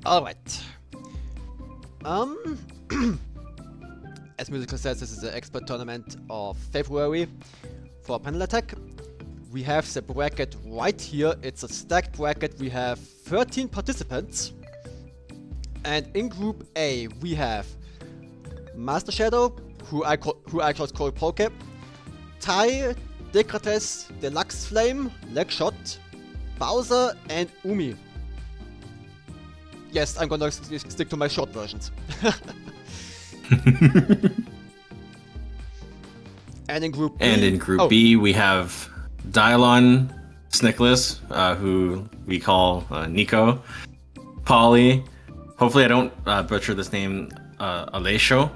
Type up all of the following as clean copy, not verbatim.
Alright. Um, as Musical says, this is the expert tournament of February for panel attack. We have the bracket right here. It's a stacked bracket. We have 13 participants. And in Group A, we have Master Shadow, who I just call Poke, Tai, Dekrates, Deluxe Flame, Legshot, Bowser, and Umi. Yes, I'm gonna stick to my short versions. And in Group B, we have Dylon, Snickless, who we call Nico, Polly. Hopefully I don't butcher this name, Alesho,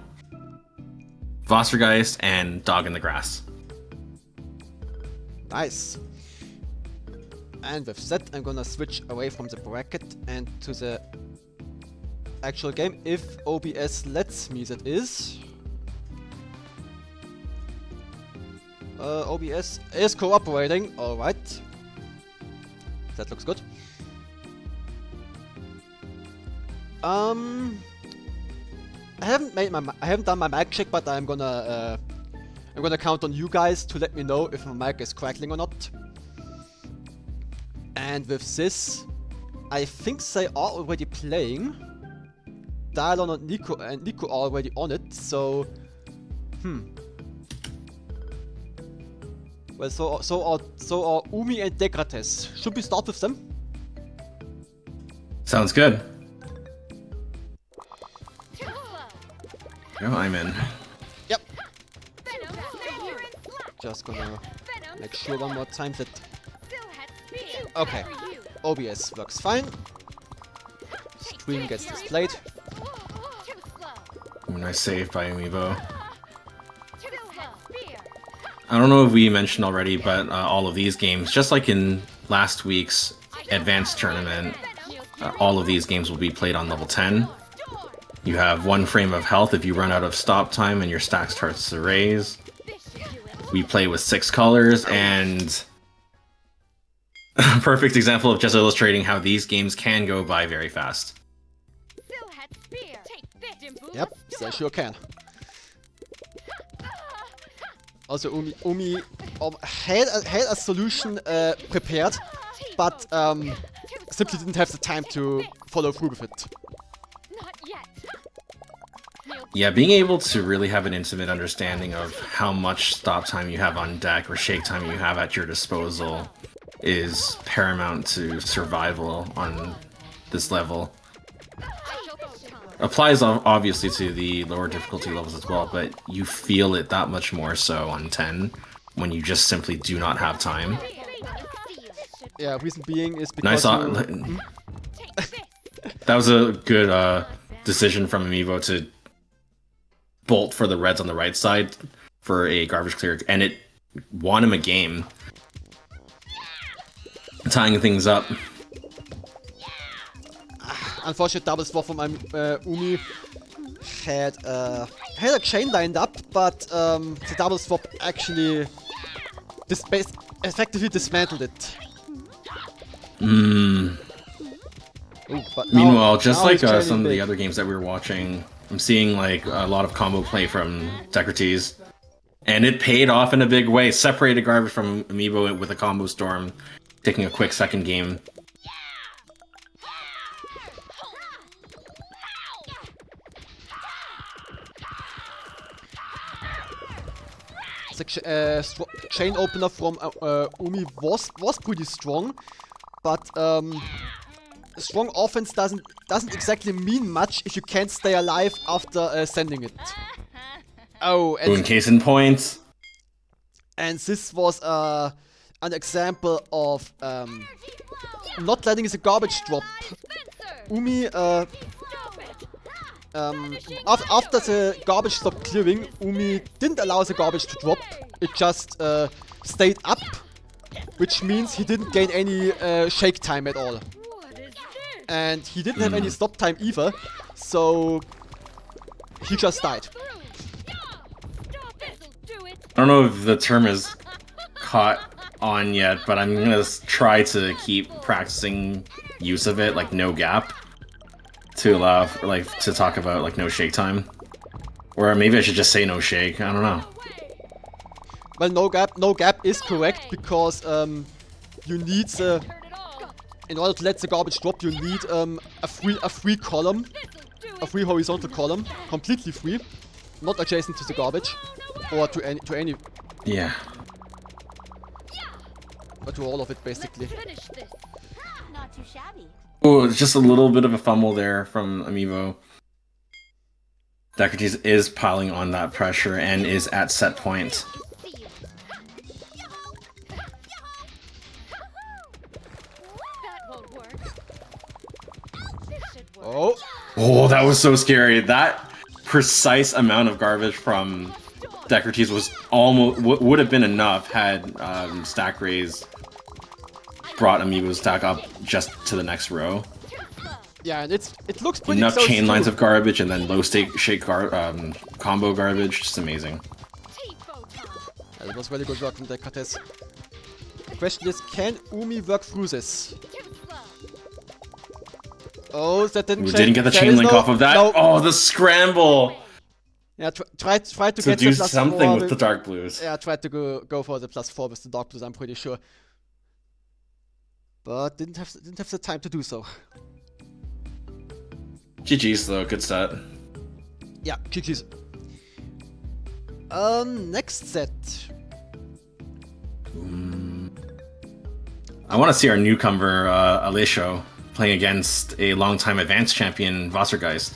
Vostergeist, and Dog in the Grass. Nice. And with that, I'm gonna switch away from the bracket and to the actual game, if OBS lets me, that is. OBS is cooperating, alright. That looks good. I haven't done my mic check, but I'm gonna count on you guys to let me know if my mic is crackling or not. And with this, I think they are already playing. Dylon and Nico are already on it, so well, so are Umi and Dekrates. Should we start with them? Sounds good. Oh, I'm in. Yep. Just gonna make sure one more time that. Okay. OBS works fine. Stream gets displayed. Ooh, nice save by Amiibo. I don't know if we mentioned already, but all of these games, just like in last week's advanced tournament, all of these games will be played on level 10. You have 1 frame of health if you run out of stop time and your stack starts to raise. We play with 6 colors, and a perfect example of just illustrating how these games can go by very fast. Yep, they sure can. Also, Umi had a solution prepared, but simply didn't have the time to follow through with it. Yeah, being able to really have an intimate understanding of how much stop time you have on deck or shake time you have at your disposal is paramount to survival on this level. Applies obviously to the lower difficulty levels as well, but you feel it that much more so on 10 when you just simply do not have time. Yeah, reason being is because that was a good decision from Amiibo to bolt for the reds on the right side for a garbage clear, and it won him a game, tying things up. Unfortunate double swap from Umi had a chain lined up, but the double swap actually effectively dismantled it. Meanwhile, just like some of the other games that we were watching, I'm seeing like a lot of combo play from Dekrates, and it paid off in a big way. Separated garbage from Amiibo with a combo storm, taking a quick second game. The chain opener from Umi was pretty strong, but strong offense doesn't exactly mean much if you can't stay alive after sending it. Oh, and case in point. And this was an example of not letting the garbage drop. Umi after the garbage stopped clearing, Umi didn't allow the garbage to drop. It just stayed up, which means he didn't gain any shake time at all. And he didn't have any stop time either, so he just died. I don't know if the term is caught on yet, but I'm gonna try to keep practicing use of it, like no gap. to allow, to talk about like no shake time, or maybe I should just say no shake. I don't know. Well, no gap is correct because you need in order to let the garbage drop, you need a free column, a free horizontal column, completely free, not adjacent to the garbage or to any. Yeah. Or to all of it basically. Not too shabby. Oh, just a little bit of a fumble there from Amiibo. Dekrates is piling on that pressure and is at set point. Oh. Oh, that was so scary. That precise amount of garbage from Dekrates was almost would have been enough had Stack Raise brought Amiibo's stack up just to the next row. Yeah, and it looks pretty Enough close chain too. lines of garbage and then low shake combo garbage. Just amazing. Yeah, that was really good work from Dekrates. The question is, can Umi work through this? Oh, that didn't. We didn't get the there chain is link no- off of that. no. Oh, the scramble! Yeah, try to To get do the plus something 4 with the dark blues. Yeah, try to go for the +4 with the dark blues. I'm pretty sure, but didn't have the time to do so. GG's though, good set. Yeah, GG's. Next set. I want to see our newcomer Alessio playing against a longtime advanced champion Wassergeist.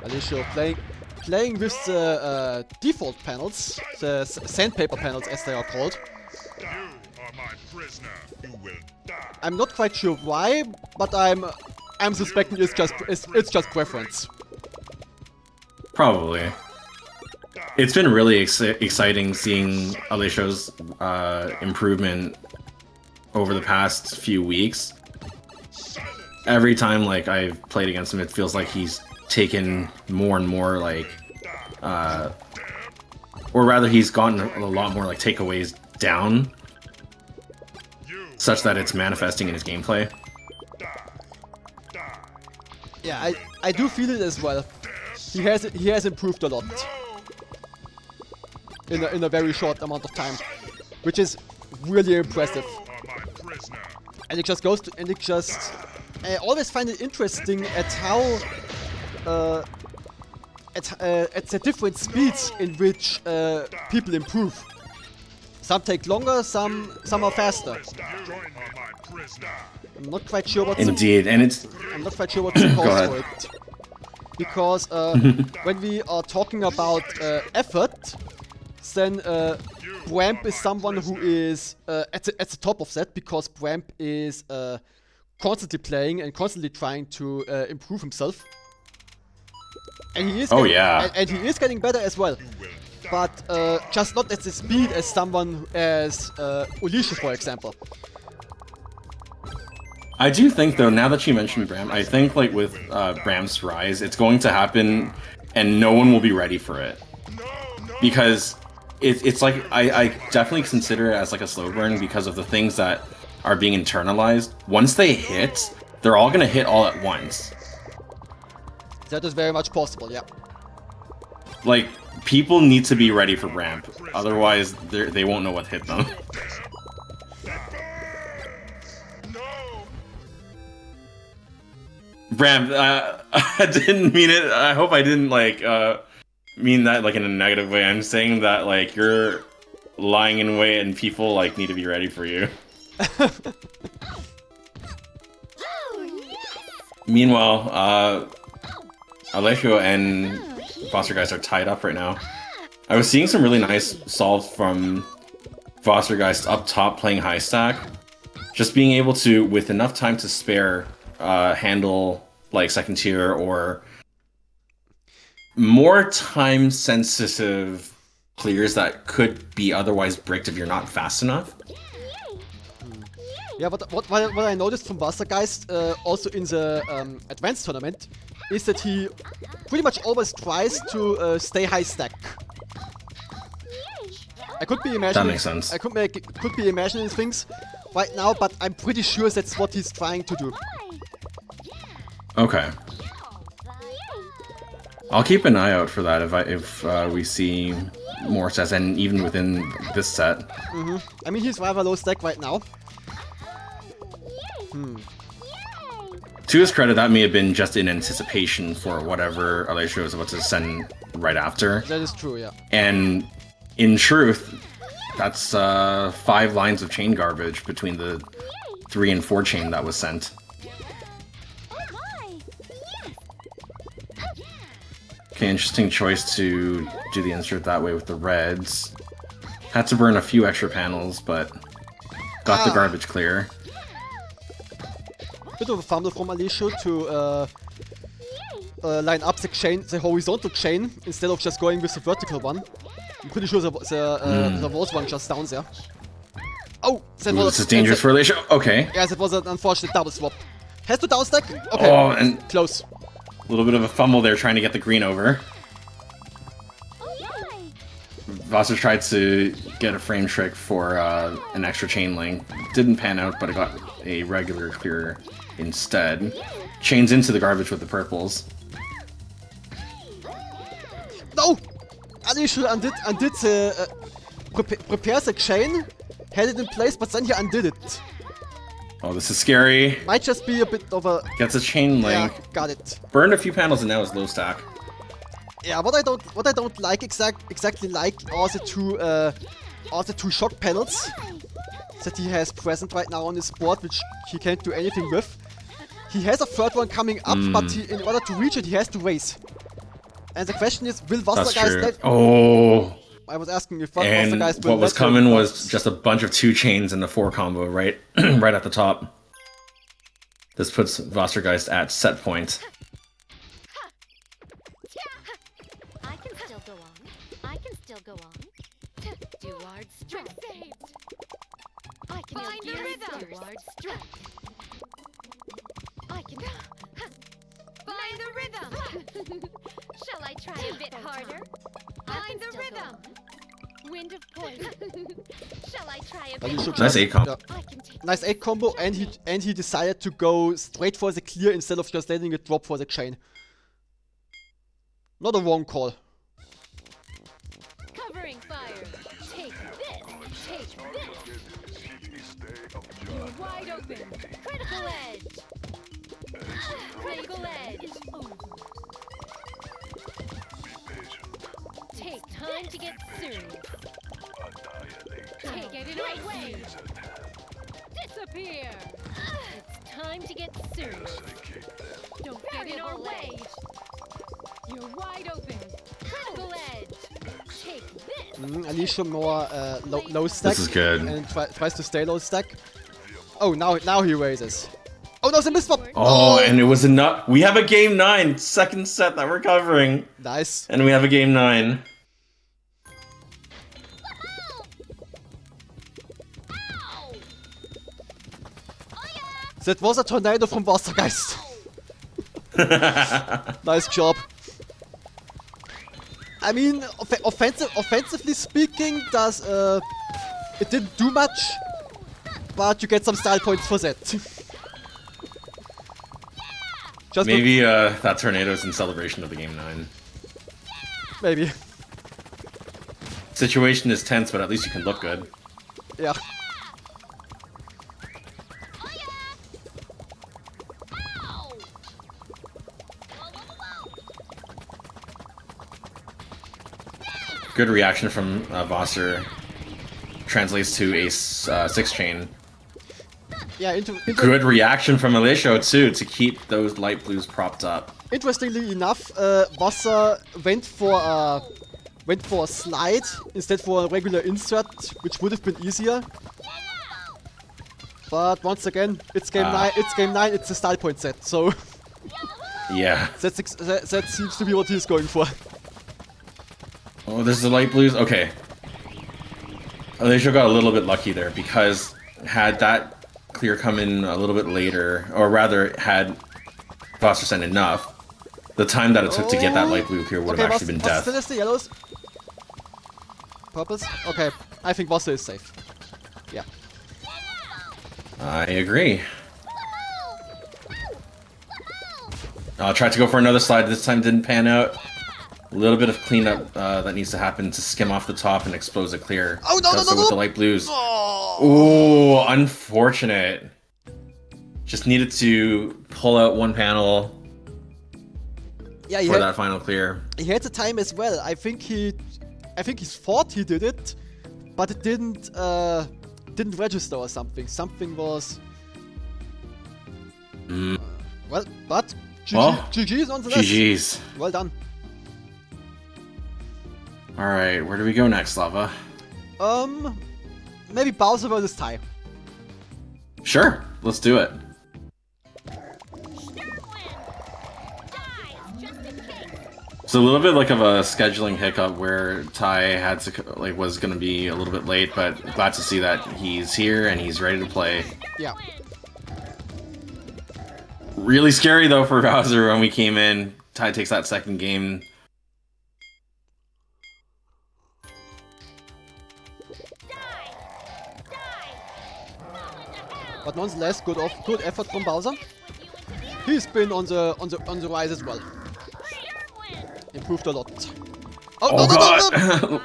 Alessio playing with the default panels, the sandpaper panels as they are called. You are my prisoner. You will die. I'm not quite sure why, but I'm suspecting it's just preference. Probably. It's been really exciting seeing Alessio's improvement over the past few weeks. Every time like I've played against him, it feels like he's taken more and more like, or rather he's gotten a lot more like takeaways down, such that it's manifesting in his gameplay. Yeah, I do feel it as well. He has improved a lot in a very short amount of time, which is really impressive. You are my prisoner. And it just goes to, and it just, I always find it interesting at how, at the different speeds in which people improve. Some take longer, some are faster. You are my prisoner. I'm not quite sure what's Indeed, and it's I'm not quite sure what's the Go cause ahead. for it. Because when we are talking about effort, then Bramp is someone who is at the top of that, because Bramp is constantly playing and constantly trying to improve himself. And he is Oh, getting, yeah. and he is getting better as well. But just not at the speed as someone as Ulisha, for example. I do think though, now that you mentioned Bram, I think like with Bram's rise, it's going to happen and no one will be ready for it. Because it's like, I definitely consider it as like a slow burn because of the things that are being internalized. Once they hit, they're all gonna hit all at once. That is very much possible, yeah. Like, people need to be ready for Ramp, otherwise they won't know what hit them. Bram, I didn't mean it. I hope I didn't like mean that like in a negative way. I'm saying that like you're lying in wait and people like need to be ready for you. Meanwhile, Alessio and Foster Guys are tied up right now. I was seeing some really nice solves from Foster Guys up top playing high stack. Just being able to, with enough time to spare, handle like second tier or more time sensitive clears that could be otherwise bricked if you're not fast enough. Yeah, what I noticed from Wassergeist also in the advanced tournament is that he pretty much always tries to stay high stack. I could be imagining. That makes sense. I could be imagining things right now, but I'm pretty sure that's what he's trying to do. Okay. I'll keep an eye out for that if we see more sets, and even within this set. I mean, he's rather low stack right now. To his credit, that may have been just in anticipation for whatever Alessio was about to send right after. That is true, yeah. And in truth, that's 5 lines of chain garbage between the 3 and 4 chain that was sent. Okay, interesting choice to do the insert that way with the reds. Had to burn a few extra panels, but got the garbage clear. Bit of a fumble from Alessio to line up the horizontal chain instead of just going with the vertical one. I'm pretty sure there was one just down there. Oh, that Ooh, was this is dangerous for Alessio. Okay. Yeah, that was an unfortunate double swap. Has to down stack? Okay. Oh, and Close. a little bit of a fumble there trying to get the green over. Vassar tried to get a frame trick for an extra chain link. Didn't pan out, but it got a regular clear instead. Chains into the garbage with the purples. No! Alessio prepares the chain, had it in place, but then he undid it. Oh, this is scary. Might just be a bit of a... Gets a chain link. Yeah, got it. Burned a few panels and now is low stack. Yeah, what I don't like exactly like are the two shock panels that he has present right now on his board, which he can't do anything with. He has a third one coming up, but in order to reach it, he has to raise. And the question is, will That's Wassergeist true. let... Oh. I was asking if And Wassergeist will what was let coming him, was just a bunch of 2 chains and the 4 combo right right at the top. This puts Wassergeist at set point. I can still go on. I can still go on. Duard strike. I can find the rhythm. Duard strike. I can find the rhythm. Shall I try a bit harder? Find the rhythm. Wind of poison. Shall I try a bit Alessio harder? Nice 8 combo. Yeah. I can take Nice 8 combo, and he decided to go straight for the clear instead of just letting it drop for the chain. Not a wrong call. covering fire. Take this. Take this. You're wide open. Critical edge. Critical edge. Take time to get serious. Take it away. Disappear. It's time to get serious. Don't get in our way. You're wide open. Critical edge. Take this. Alessio more low stack. This is good. And tries to stay low stack. Oh, now he raises. Oh, no, it's a misswap. Oh, and it was enough. We have a game 9, second set that we're covering. Nice. And we have a game 9. That was a tornado from Wassergeist. Nice job. I mean, offensively speaking, it didn't do much, but you get some style points for that. Just Maybe that tornado's in celebration of the game 9. maybe. Situation is tense, but at least you can look good. Yeah. Good reaction from Vassar. Translates to a 6 chain. Yeah, Good reaction from Alessio too to keep those light blues propped up. interestingly enough, Wasser went for a slide instead for a regular insert, which would have been easier. But once again, it's game 9. It's game 9. It's a style point set, so Yeah. that seems to be what he's going for. Oh, there's the light blues. Okay. Alessio got a little bit lucky there because had that clear come in a little bit later, or rather had Vassar sent enough, the time that it took to get that light blue clear would have actually been Wasser death. still has the yellows. purples. Okay, I think Bossa is safe. Yeah. I agree. Tried to go for another slide. This time didn't pan out. A little bit of cleanup that needs to happen to skim off the top and expose it clear. Oh, no, Does no, so no, with no. the light blues. Oh. Ooh, unfortunate. Just needed to pull out one panel Yeah, he for had, that final clear. he had the time as well. I think he thought he did it, but it didn't register or something. Something was well, but GG's on the list. GG's. Well done. Alright, where do we go next, Lava? Maybe Bowser versus Ty. Sure, let's do it. It's a little bit like of a scheduling hiccup where Ty had to was gonna be a little bit late, but glad to see that he's here and he's ready to play. Yeah. Really scary though for Bowser when we came in. Ty takes that second game. But nonetheless, good effort from Bowser. He's been on the rise as well. Improved a lot. Oh no, god! no, no.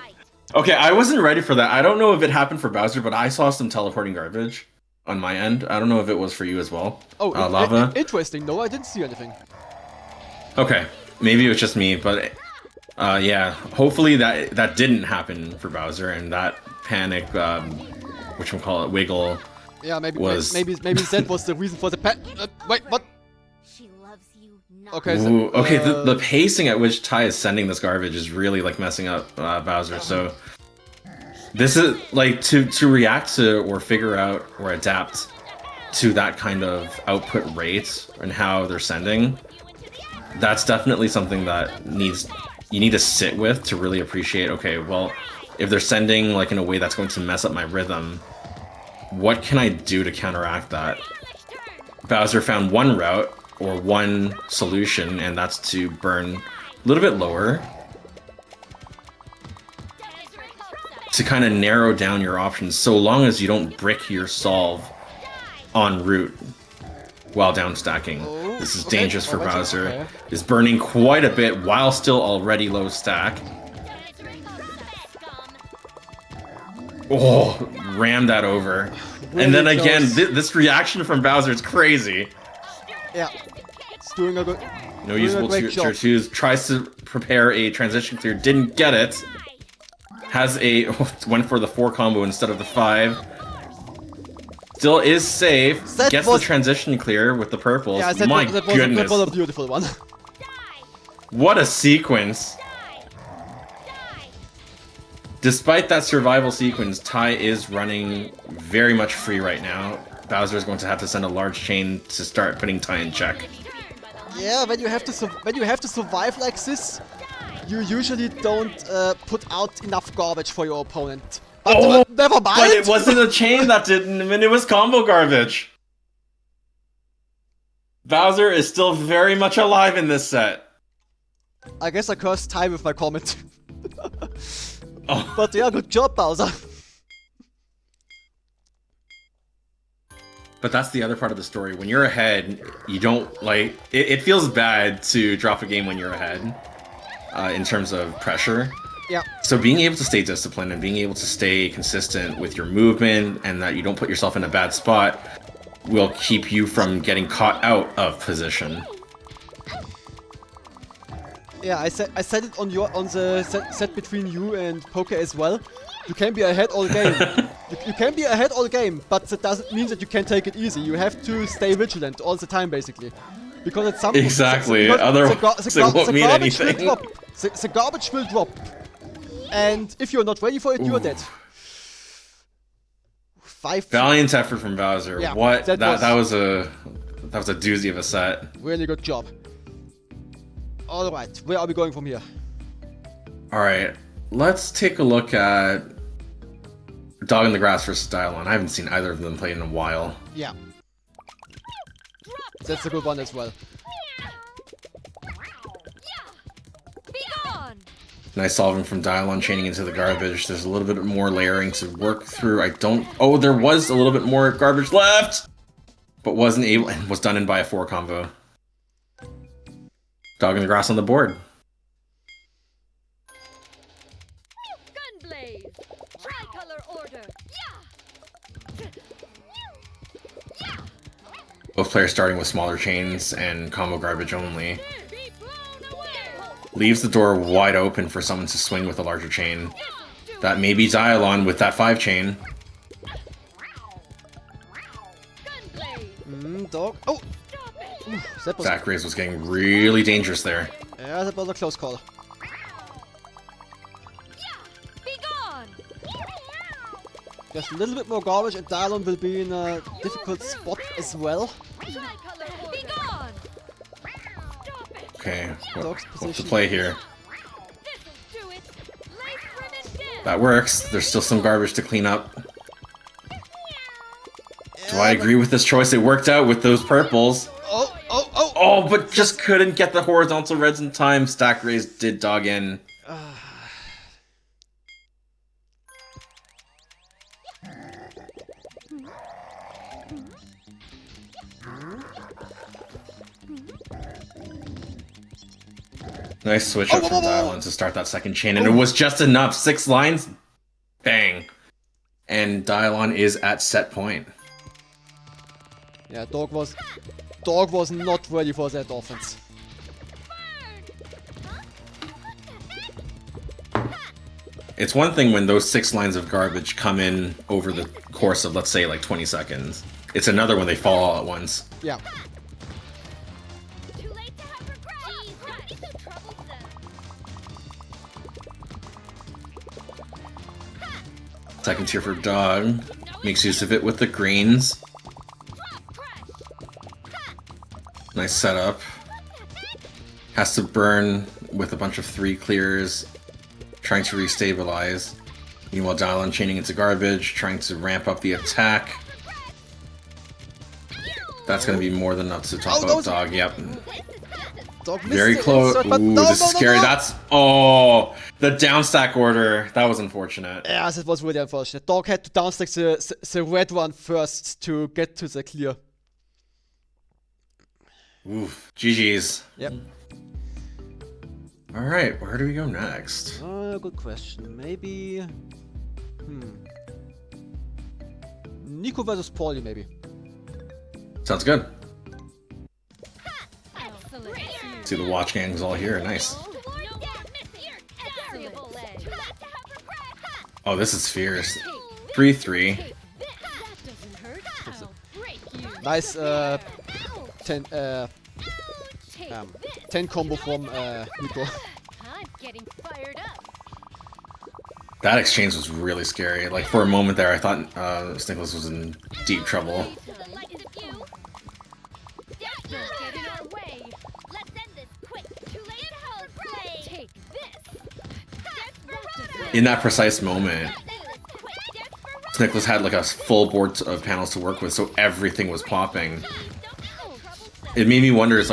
Okay, I wasn't ready for that. I don't know if it happened for Bowser, but I saw some teleporting garbage on my end. I don't know if it was for you as well. Oh, Lava. Interesting. No, I didn't see anything. Okay, maybe it was just me, but yeah. Hopefully that didn't happen for Bowser, and that panic, whatchamacallit, wiggle. Yeah, maybe Was- maybe that was the reason for the wait, what? She loves you not. Okay, Ooh, okay, uh, the pacing at which Ty is sending this garbage is really like messing up Bowser. So this is like to react to or figure out or adapt to that kind of output rate and how they're sending. That's definitely something that you need to sit with to really appreciate. Okay, well, if they're sending like in a way that's going to mess up my rhythm, what can I do to counteract that? Bowser found one route or one solution, and that's to burn a little bit lower to kind of narrow down your options, so long as you don't brick your solve en route while down stacking. Oh, This is okay, dangerous for alright, Bowser. okay. Is burning quite a bit while still already low stack. Oh, rammed that over. Really And then again, close. this reaction from Bowser is crazy. Yeah, it's doing a good. No doing a usable great job. twos. Tries to prepare a transition clear. Didn't get it. Has a went for the 4 combo instead of the 5. Still is safe. That Gets was- the transition clear with the purples. Yeah, that My was goodness. that was a beautiful one. What a sequence. Despite that survival sequence, Ty is running very much free right now. Bowser is going to have to send a large chain to start putting Ty in check. Yeah, when you have to survive like this, you usually don't put out enough garbage for your opponent. But Oh, never mind. But it wasn't a chain that didn't, I mean, it was combo garbage. Bowser is still very much alive in this set. I guess I cursed Ty with my comment. Oh. But yeah, good job, Bowser. But that's the other part of the story. When you're ahead, you don't, like, it feels bad to drop a game when you're ahead, in terms of pressure. Yeah. So being able to stay disciplined and being able to stay consistent with your movement and that you don't put yourself in a bad spot will keep you from getting caught out of position. Yeah, I said it on the set between you and Poker as well. You can be ahead all game. you can be ahead all game, but that doesn't mean that you can take it easy. You have to stay vigilant all the time, basically, because at some Exactly, because otherwise it won't mean garbage will anything. drop. The garbage will drop, and if you're not ready for it, you're dead. 5 Valiant effort from Bowser. Yeah, What? that That was a doozy of a set. Really good job. Alright, where are we going from here? Alright, let's take a look at Dog in the Grass versus Dialon. I haven't seen either of them play in a while. Yeah. That's a good one as well. Be gone! Nice solving from Dialon chaining into the garbage. There's a little bit more layering to work through. I don't... Oh, there was a little bit more garbage left! But wasn't able... and was done in by a 4 combo. Dog in the grass on the board. Gunblaze! Tricolor order! Yeah! Both players starting with smaller chains and combo garbage only. Be blown away! Leaves the door wide open for someone to swing with a larger chain. That may be Dialon with that 5 chain. Gunblaze! Dog. Oh! Stop it! Ooh, that was, Zacharias was getting really dangerous there. yeah, that was a close call. Be gone! Just a little bit more garbage and Dialon will be in a difficult spot as well. Tricolor order! Be gone! Stop it! Okay, Dog's what's the position. play here? This'll do it! Lace ribbon down! That works. There's still some garbage to clean up. Do I agree with this choice? It worked out with those purples. Oh, oh, oh! Oh, but just couldn't get the horizontal reds in time. Stack Raise did dog in. Nice switch up from Dialon to start that second chain, and it was just enough. 6 lines, bang. And Dialon is at set point. Yeah, Dog was not ready for that offense. It's one thing when those 6 lines of garbage come in over the course of, let's say, like 20 seconds. It's another when they fall all at once. Yeah. Too late to have regret! Jeez, so troublesome! Second tier for Dog. Makes use of it with the greens. Nice setup. Has to burn with a bunch of 3 clears. Trying to restabilize. Meanwhile, Dialon chaining into garbage. Trying to ramp up the attack. That's going to be more than enough to top out Dog. Yep. Dog missed Very it, close. but Ooh, no, this no, is no, scary. no. That's... Oh! The downstack order. That was unfortunate. Yeah, that was really unfortunate. Dog had to downstack the red one first to get to the clear. Oof. GG's. Yep. Alright, where do we go next? Good question. Maybe... Nico versus Paulie, maybe. Sounds good. Excellent! See the watch gang's all here. Nice. Oh, this is fierce. 3-3. Nice 10 combo from Nico. I'm getting fired up. That exchange was really scary. Like, for a moment there, I thought Snickles was in deep trouble. To the likes of you. Don't get in our way. Let's end this quick. Too late to hold play. Take this. Desperado. In that precise moment, Snickles had like a full board of panels to work with, so everything was popping. It made me wonder, is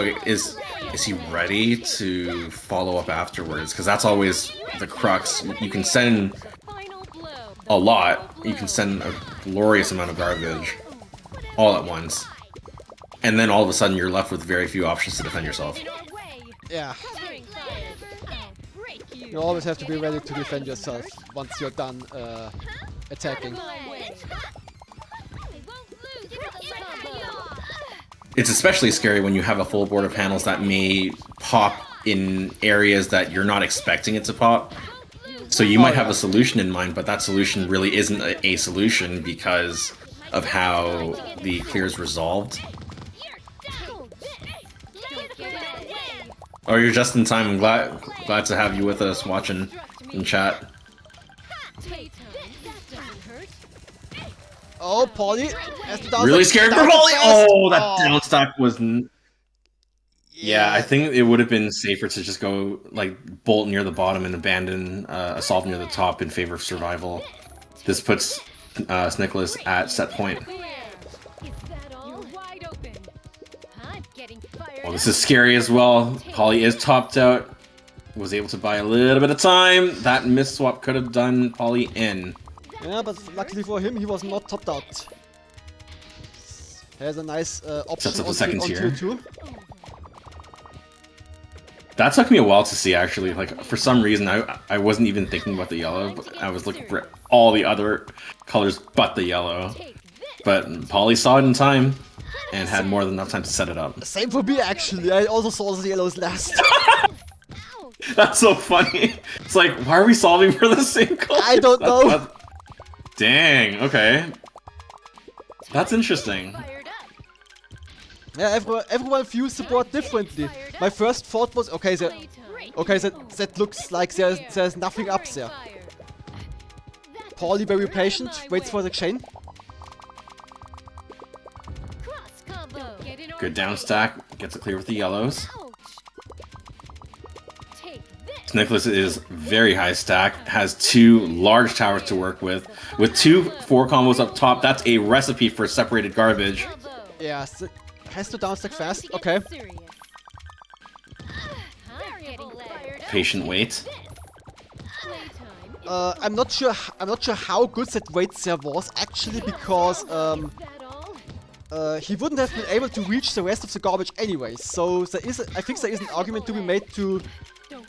he ready to follow up afterwards? Because that's always the crux. You can send a lot. You can send a glorious amount of garbage all at once. And then all of a sudden you're left with very few options to defend yourself. Yeah. You always have to be ready to defend yourself once you're done attacking. It's especially scary when you have a full board of panels that may pop in areas that you're not expecting it to pop. So you might have a solution in mind, but that solution really isn't a solution because of how the clear is resolved. Oh, you're just in time. I'm glad to have you with us watching in chat. Oh, Paulie! Really scared for Paulie! Oh, that downstack was... Yeah, I think it would have been safer to just go, like, bolt near the bottom and abandon a solve near the top in favor of survival. This puts Snickles at set point. Oh, this is scary as well. Paulie is topped out. was able to buy a little bit of time. That miss swap could have done Polly in. Yeah, but luckily for him, he was not topped out. Has a nice option Sets up the on second tier tier. 2. That took me a while to see, actually. Like, for some reason, I wasn't even thinking about the yellow, but I was looking for all the other colors but the yellow. But Polly saw it in time and had more than enough time to set it up. Same for me, actually. I also saw the yellows last. That's so funny. It's like, why are we solving for the same color? I don't know. Dang, okay. That's interesting. Yeah, everyone views the board differently. My first thought was, okay, that looks like there's nothing up there. Paulie very patient, waits for the chain. Good down stack, gets it clear with the yellows. Nicholas is very high stack, has 2 large towers to work with 2 4 combos up top. That's a recipe for separated garbage. Yeah, has to downstack fast. Okay. Patient wait. I'm not sure how good that wait there was actually, because he wouldn't have been able to reach the rest of the garbage anyway. So I think there is an argument to be made to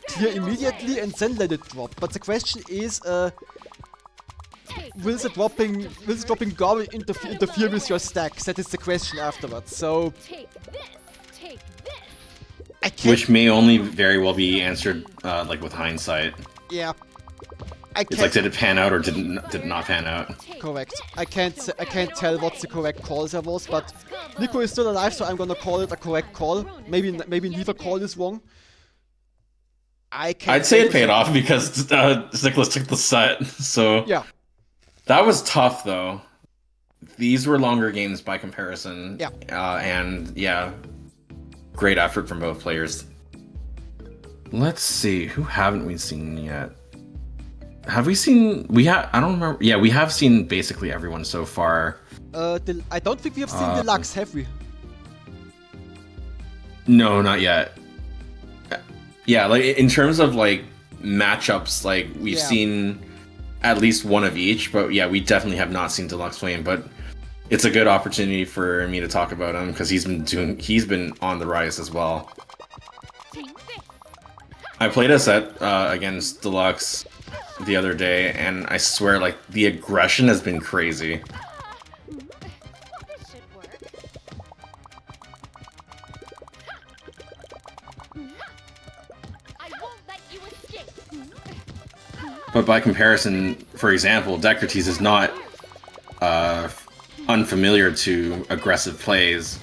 clear immediately and then let it drop. But the question is, will the dropping garbage interfere with your stack? That is the question afterwards. So I can't. Which may only very well be answered like with hindsight. Yeah. I It's can't. like, did it pan out or did it not pan out? Correct. I can't tell what the correct call there was, but Nico is still alive, so I'm gonna call it a correct call. Maybe neither call is wrong. I'd say it paid off because Nicholas took the set. So Yeah. that was tough though. These were longer games by comparison. Yeah. And yeah, great effort from both players. Let's see, who haven't we seen yet? Have we seen? I don't remember. Yeah, we have seen basically everyone so far. I don't think we have seen Deluxe, have we? No, not yet. Yeah, like in terms of like matchups, like we've seen at least one of each, but yeah, we definitely have not seen Deluxe Flame. But it's a good opportunity for me to talk about him because he's been on the rise as well. I played a set against Deluxe the other day, and I swear, like, the aggression has been crazy. But by comparison, for example, Dekrates is not unfamiliar to aggressive plays,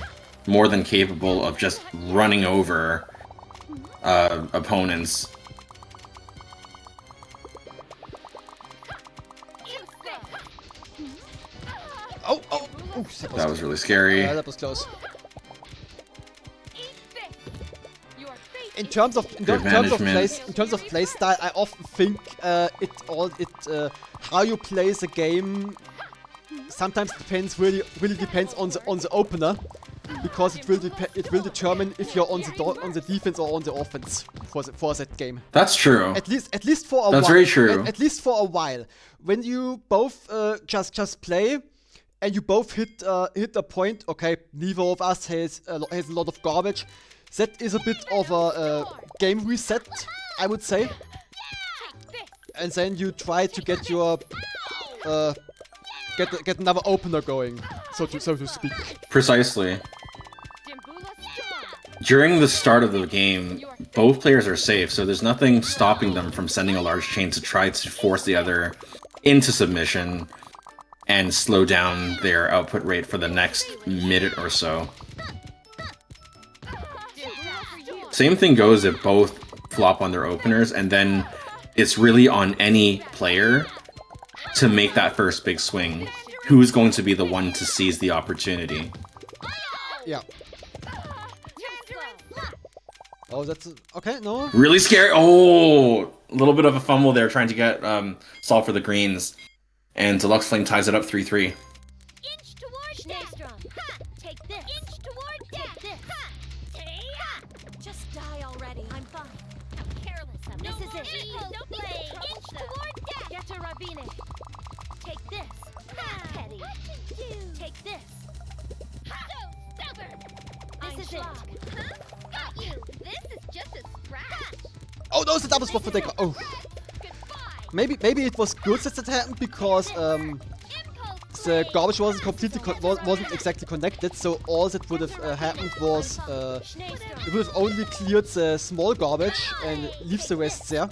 more than capable of just running over opponents. Oh! That was really scary. That was close. In terms of play style, I often think how you play the game sometimes really depends on the opener, because it will determine if you're on the defense or on the offense for that game. That's true. At least for a while. That's very true. At least for a while, when you both just play and you both hit a point. Okay, neither of us has a lot of garbage. That is a bit of a game reset, I would say. And then you try to get your get another opener going, so to speak. Precisely. During the start of the game, both players are safe, so there's nothing stopping them from sending a large chain to try to force the other into submission and slow down their output rate for the next minute or so. Same thing goes if both flop on their openers, and then it's really on any player to make that first big swing. Who's going to be the one to seize the opportunity? Yeah. Oh, that's okay. No. Really scary. Oh, a little bit of a fumble there, trying to get solve for the greens, and Deluxe Flame ties it up 3-3. Inch towards Daystrom. Take this. Inch toward death. Just die already. I'm fine. How careless of Don't play. Inch toward death. Get to Ravine. Take this. Petty. Take this. So stubborn. This is it. Huh? Got you. This is just a scratch. Oh no, it's a double spot for Decker. Oh, Goodbye. maybe it was good that that happened because Impulse the play. garbage wasn't completely wasn't exactly connected. So all that would have happened was it would have only cleared the small garbage and leaves the rest there.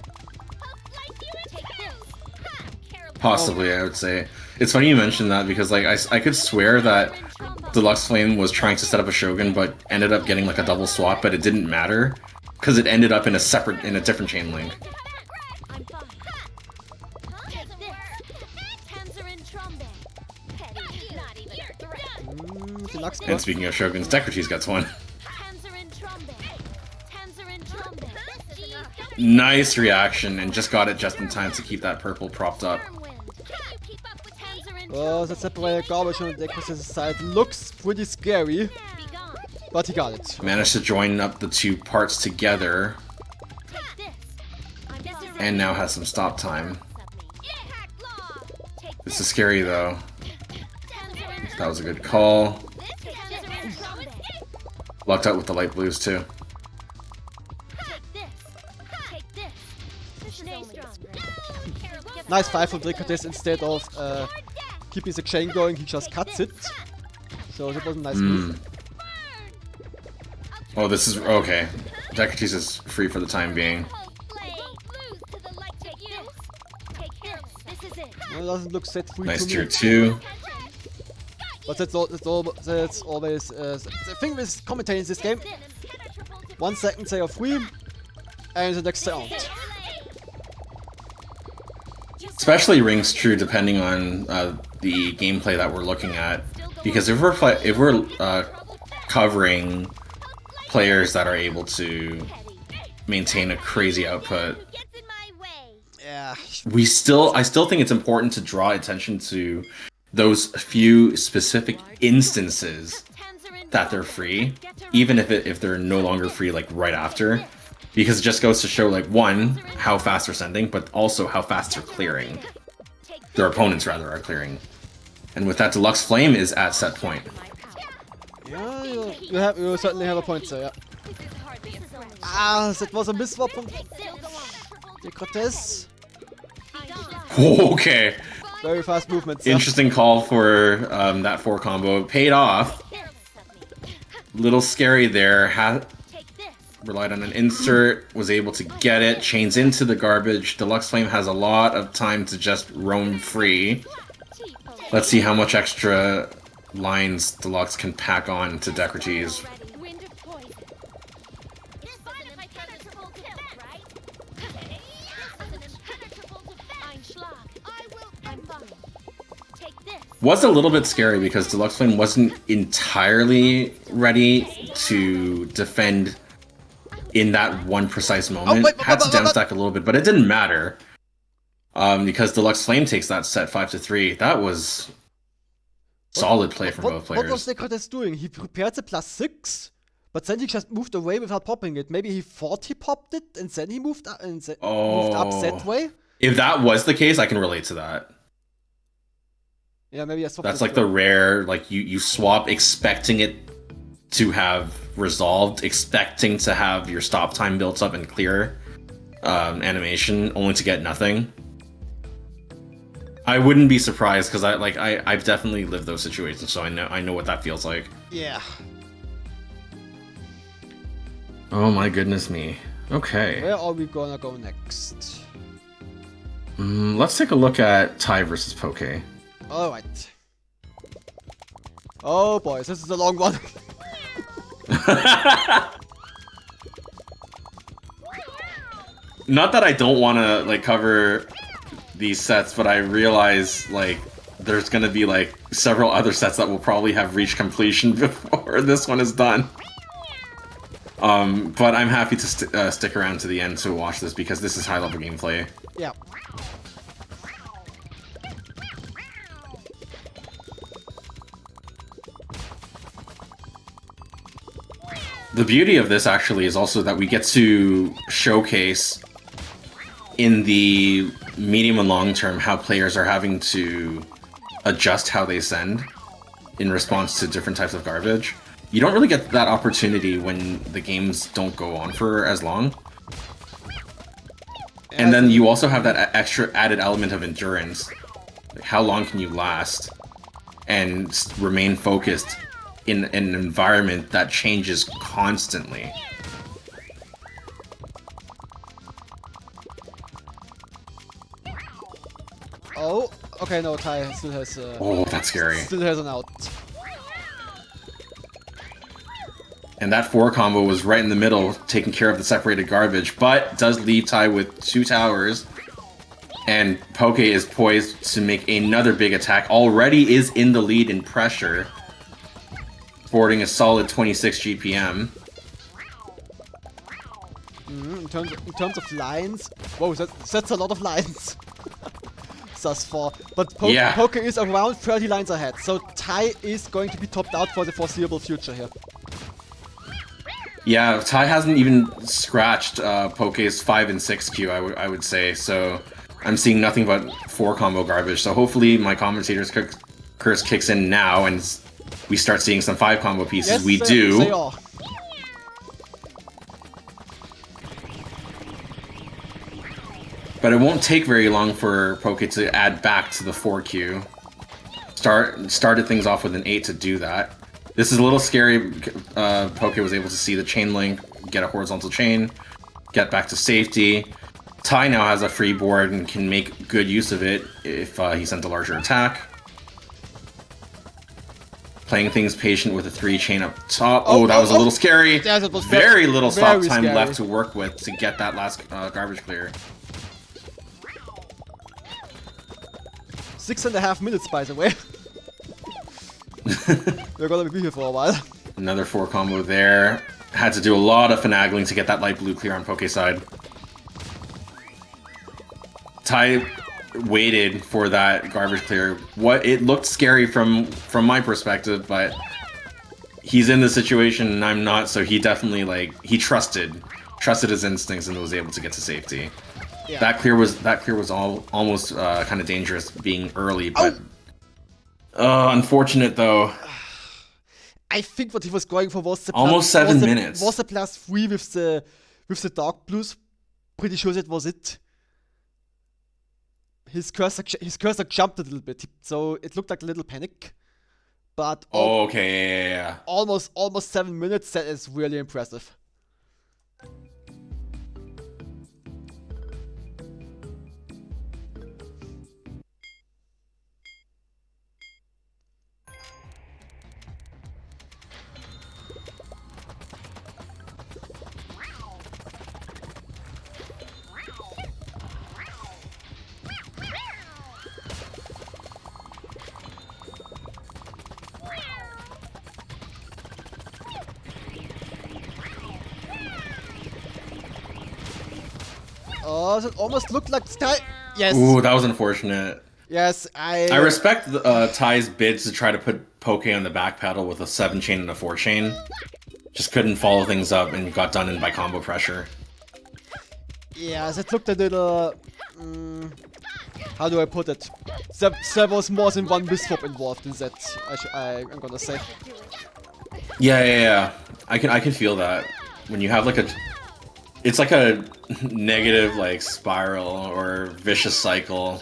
Possibly, I would say. It's funny you mentioned that because like I could swear that Deluxe Flame was trying to set up a Shogun, but ended up getting like a double swap, but it didn't matter because it ended up in a different chain link. I'm fine. Take this. Tanzarine Trombe. Petty. Not even a threat. Deluxe And speaking of Shoguns, Dekrates gets one. Tanzarine Trombe. Tanzarine Trombe. Nice reaction, and just got it just in time to keep that purple propped up. Oh, that separated garbage on Decker' side looks pretty scary, but he got it. Managed to join up the two parts together, and now has some stop time. This is scary though. That was a good call. Lucked out with the light blues too. Nice 5 from Decker instead of keeping the chain going, he just cuts it. So that was a nice move. Oh, this is okay. Dekrates is free for the time being. Well, it doesn't look set free Nice to tier me. 2. But that's always the thing with commentating this game. 1 second they are free, and the next they aren't. Especially rings true depending on the gameplay that we're looking at, because if we're covering players that are able to maintain a crazy output, Yeah. I still think it's important to draw attention to those few specific instances that they're free, even if they're no longer free like right after. Because it just goes to show, like, one, how fast they're sending, but also how fast they're clearing. Their opponents, rather, are clearing. And with that, Deluxe Flame is at set point. Yeah, you certainly have a point there, yeah. Ah, that was a misswap from Dekrates. Okay. Very fast movements. Yeah. Interesting call for that 4 combo. Paid off. Little scary there. Relied on an insert, was able to get it, chains into the garbage. Deluxe Flame has a lot of time to just roam free. Let's see how much extra lines Deluxe can pack on to Dekrates. Was a little bit scary because Deluxe Flame wasn't entirely ready to defend in that one precise moment. Had to downstack a little bit, but it didn't matter. Because Deluxe Flame takes that set 5-3. That was solid play from both players. What was Dekrates doing? He prepared the +6, but then he just moved away without popping it. Maybe he thought he popped it, and then he moved up, moved up that way? If that was the case, I can relate to that. Yeah, maybe I swapped. That's like the rare, like you swap expecting it to have resolved, expecting to have your stop time built up and clear animation, only to get nothing. I wouldn't be surprised because I've definitely lived those situations, so I know what that feels like. Yeah. Oh my goodness me. Okay. Where are we gonna go next? Let's take a look at Tai versus Poke. Alright. Oh boys, this is a long one. Not that I don't want to like cover these sets, but I realize like there's gonna be like several other sets that will probably have reached completion before this one is done. But I'm happy to stick around to the end to watch this because this is high level gameplay. Yeah. The beauty of this actually is also that we get to showcase in the medium and long term, how players are having to adjust how they send in response to different types of garbage. You don't really get that opportunity when the games don't go on for as long. And then you also have that extra added element of endurance. Like, how long can you last and remain focused in an environment that changes constantly? Oh, okay, no, Tai still has. Oh, that's scary. Still has an out. And that 4 combo was right in the middle, taking care of the separated garbage, but does leave Tai with 2 towers. And Poke is poised to make another big attack. Already is in the lead in pressure, sporting a solid 26 GPM. In terms of lines, whoa, that's a lot of lines. Thus far, but Yeah. Poke is around 30 lines ahead, so Tai is going to be topped out for the foreseeable future here. Yeah, Tai hasn't even scratched Poke's 5 and 6 queue, I would say. So I'm seeing nothing but 4 combo garbage. So hopefully my commentator's curse kicks in now and we start seeing some 5 combo pieces. Yes, We do. they are. But it won't take very long for Poke to add back to the 4 queue. Started things off with an 8 to do that. This is a little scary. Poke was able to see the chain link, get a horizontal chain, get back to safety. Tai now has a free board and can make good use of it if he sent a larger attack. Playing things patient with a 3 chain up top. Oh, that was a little scary. Yes, it was very little stop very time scary. left to work with to get that last garbage clear. 6.5 minutes, by the way. We're gonna be here for a while. Another 4 combo there. Had to do a lot of finagling to get that light blue clear on Poke's side. Tai waited for that garbage clear. It looked scary from my perspective, but he's in the situation and I'm not, so he definitely he trusted his instincts and was able to get to safety. Yeah. That clear was almost kind of dangerous being early, but unfortunate though. I think what he was going for was the Almost 7 minutes. Was the +3 with the dark blues. Pretty sure that was it. His cursor jumped a little bit, so it looked like a little panic. But Okay, yeah. almost 7 minutes. That is really impressive. Oh, it almost looked like Sky. Yes. Ooh, that was unfortunate. Yes, I respect Ty's bids to try to put Poke on the back pedal with a 7 chain and a 4 chain. Just couldn't follow things up and got done in by combo pressure. Yeah, that looked a little. How do I put it? There was more than one misswap involved in that. I'm gonna say. Yeah. I can feel that when you have it's like a negative spiral or vicious cycle.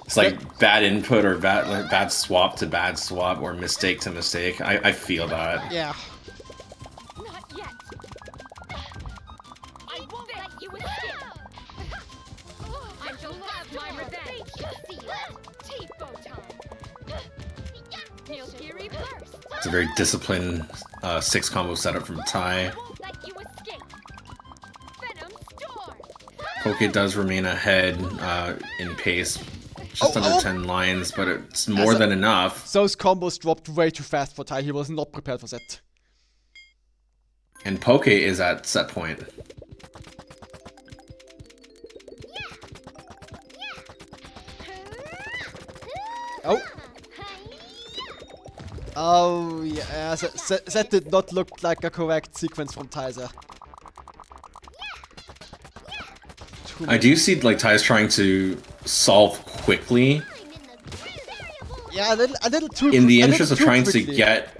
It's like bad input or bad swap to bad swap or mistake to mistake. I feel that. Yeah. Not yet. I won't let you escape. I shall have my revenge. Tipo time. Nilgiri burst. It's a very disciplined 6 combo setup from Ty. I won't let you escape. Venom storm. Poke does remain ahead in pace, just under 10 lines, but it's more than enough. Those combos dropped way too fast for Ty. He was not prepared for that. And Poke is at set point. Oh. Oh, yeah, that did not look like a correct sequence from Tyzer. I do see like Ty's trying to solve quickly Yeah, a little too. in the a little interest of too trying to quickly. get.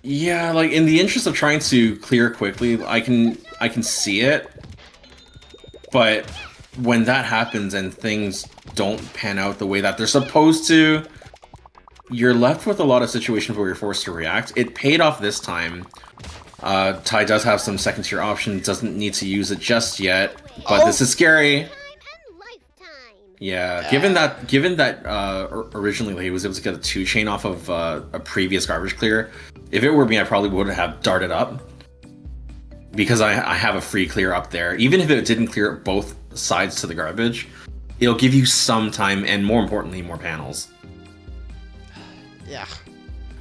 Yeah, like in the interest of trying to clear quickly, I can see it, but when that happens and things don't pan out the way that they're supposed to, you're left with a lot of situations where you're forced to react. It paid off this time. Ty does have some second tier options, doesn't need to use it just yet, but this is scary. Time and lifetime. Yeah, given that originally he was able to get a 2-chain off of a previous garbage clear, if it were me, I probably would have darted up. Because I have a free clear up there. Even if it didn't clear both sides to the garbage, it'll give you some time and more importantly, more panels. Yeah.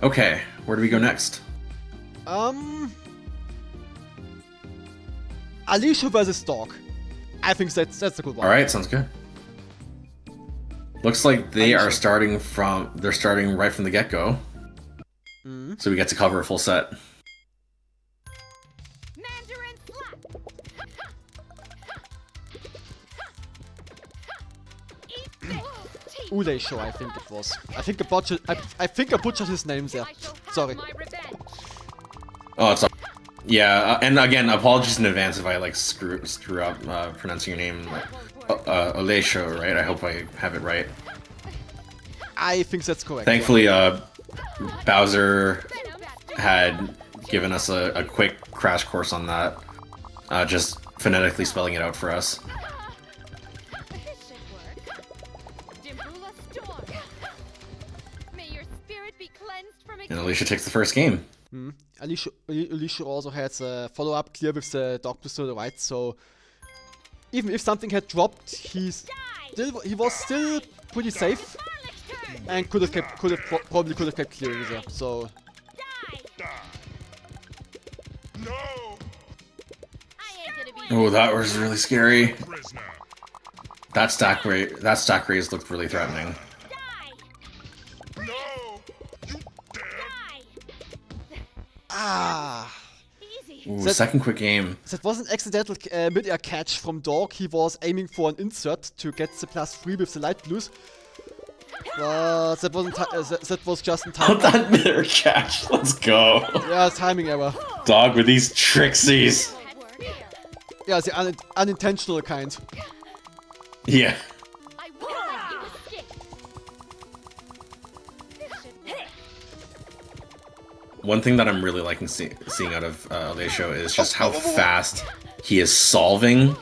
Okay, where do we go next? Alicia versus Dog. I think that's a good one. Alright, sounds good. Looks like they are Alicia. starting right from the get-go. So we get to cover a full set. Mandarin slap. Eat this. Ule show, I think it was. I think I butchered his name there. I shall have Sorry. my revenge. Oh, it's yeah, and again, apologies in advance if I like screw up pronouncing your name, like Olesho, right? I hope I have it right. I think that's correct. Thankfully, Bowser had given us a quick crash course on that, just phonetically spelling it out for us. This should work. Dimbula storm. May your spirit be cleansed from And Alicia takes the first game. Alicia also has a follow-up clear with the Dog to the right, so even if something had dropped, he was still pretty safe and probably could have kept clearing there. So die. No! I ain't gonna be Oh, that was really scary. Prisoner. That stack raise looked really threatening. die. No! You dare! Die. ah, Easy. Ooh, That- second quick game. that was an accidental mid-air catch from Dog. He was aiming for an insert to get the +3 with the light blues. But that wasn't. That was just in time. That midair catch. Let's go. Yeah, timing error. Dog with these trixies. Had work here. Yeah, the unintentional kind. Yeah. I will let you escape. This should work. One thing that I'm really liking seeing out of Alessio is just how fast he is solving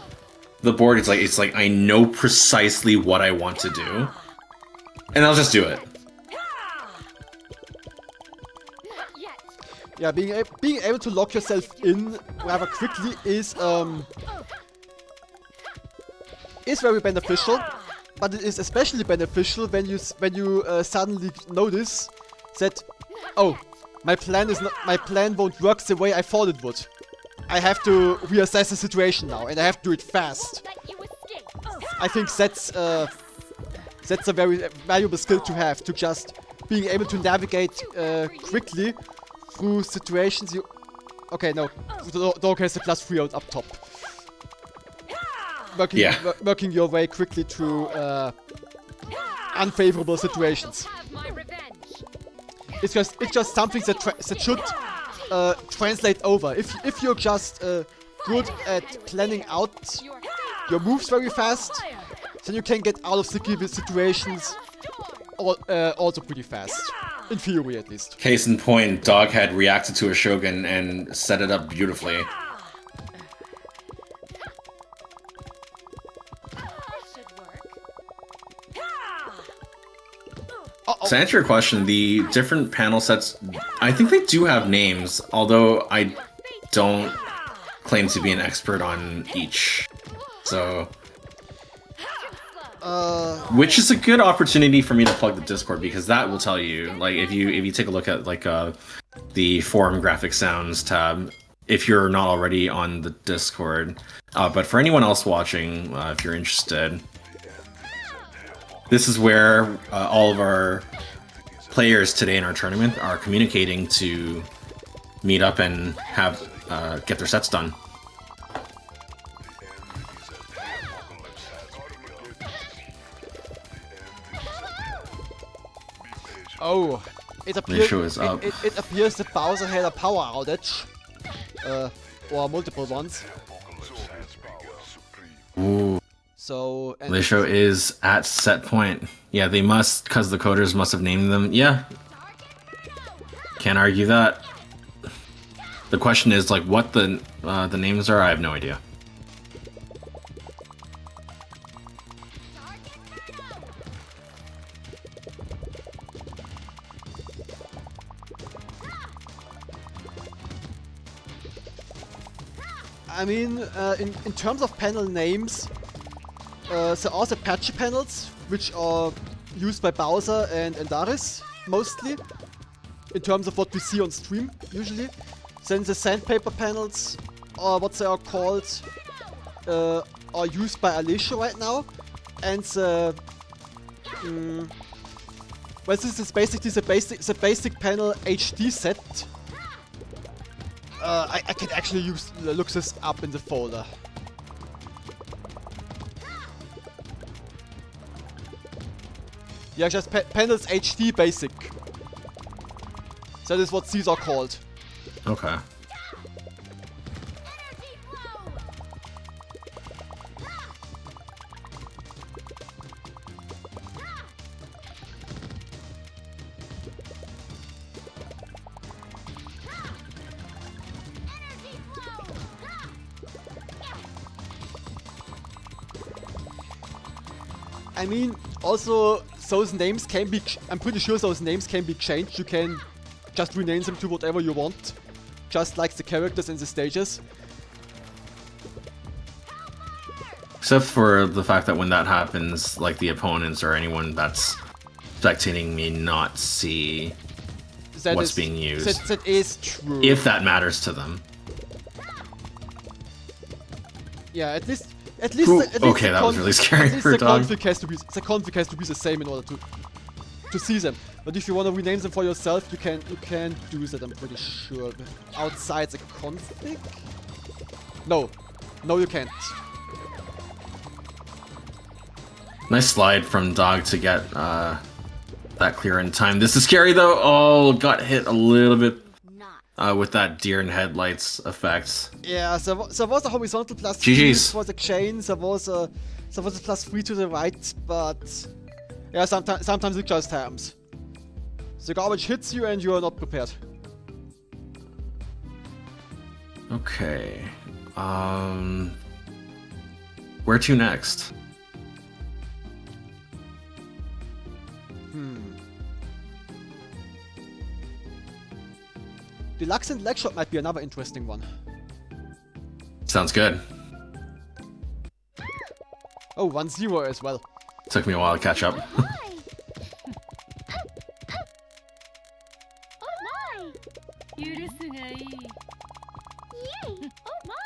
the board. It's like I know precisely what I want to do, and I'll just do it. Not yet. Yeah, being able to lock yourself in rather quickly is very beneficial, but it is especially beneficial when you suddenly notice that, oh, my plan won't work the way I thought it would. I have to reassess the situation now, and I have to do it fast. Let you escape. I think that's a very valuable skill to have, to just being able to navigate quickly through situations you... Okay, no, the dog has the +3 out up top. Working your way quickly through unfavorable situations. Have my revenge. It's just something that should translate over. If you're just good at planning out your moves very fast, then you can get out of sticky situations also pretty fast. In theory, at least. Case in point, Dog had reacted to a Shogun and set it up beautifully. This should work. To answer your question, the different panel sets, I think they do have names, although I don't claim to be an expert on each. So, which is a good opportunity for me to plug the Discord, because that will tell you, like, if you take a look at like the forum graphic sounds tab, if you're not already on the Discord. But for anyone else watching, if you're interested, this is where all of our players today in our tournament are communicating to meet up and have get their sets done. Oh, it appears, Lisho is up. it appears that Bowser had a power outage. Or multiple ones. Ooh. So... and Lisho is at set point. Yeah, they must, because the coders must have named them. Yeah. Can't argue that. The question is, like, what the names are, I have no idea. I mean, in terms of panel names, there are the patchy panels, which are used by Bowser and Darius, mostly. In terms of what we see on stream, usually. Then the sandpaper panels, or what they are called, are used by Alicia right now. And the... well, this is basically the basic panel HD set. I can actually look this up in the folder. Yeah, just panels HD basic. That is what these are called. Okay. I mean, also, those names can be... I'm pretty sure those names can be changed. You can just rename them to whatever you want. Just like the characters in the stages. Except for the fact that when that happens, like, the opponents or anyone that's spectating may not see That what's is- being used. That is true. If that matters to them. Yeah, at least... Ooh, at least okay, the that was really scary at least for a the dog. config has to be the same in order to see them. But if you want to rename them for yourself, you can do that. I'm pretty sure. Outside the config? No, you can't. Nice slide from Dog to get that clear in time. This is scary though. Oh, got hit a little bit with that deer in headlights effect. Yeah, there was a horizontal plus GG's. 3 for the chain. There was a plus 3 to the right, but yeah, sometimes it just happens. The garbage hits you and you are not prepared. Okay. Where to next? Deluxe and leg shot might be another interesting one. Sounds good. Oh, 1-0 as well. Took me a while to catch up. Oh my! Yay! Oh my!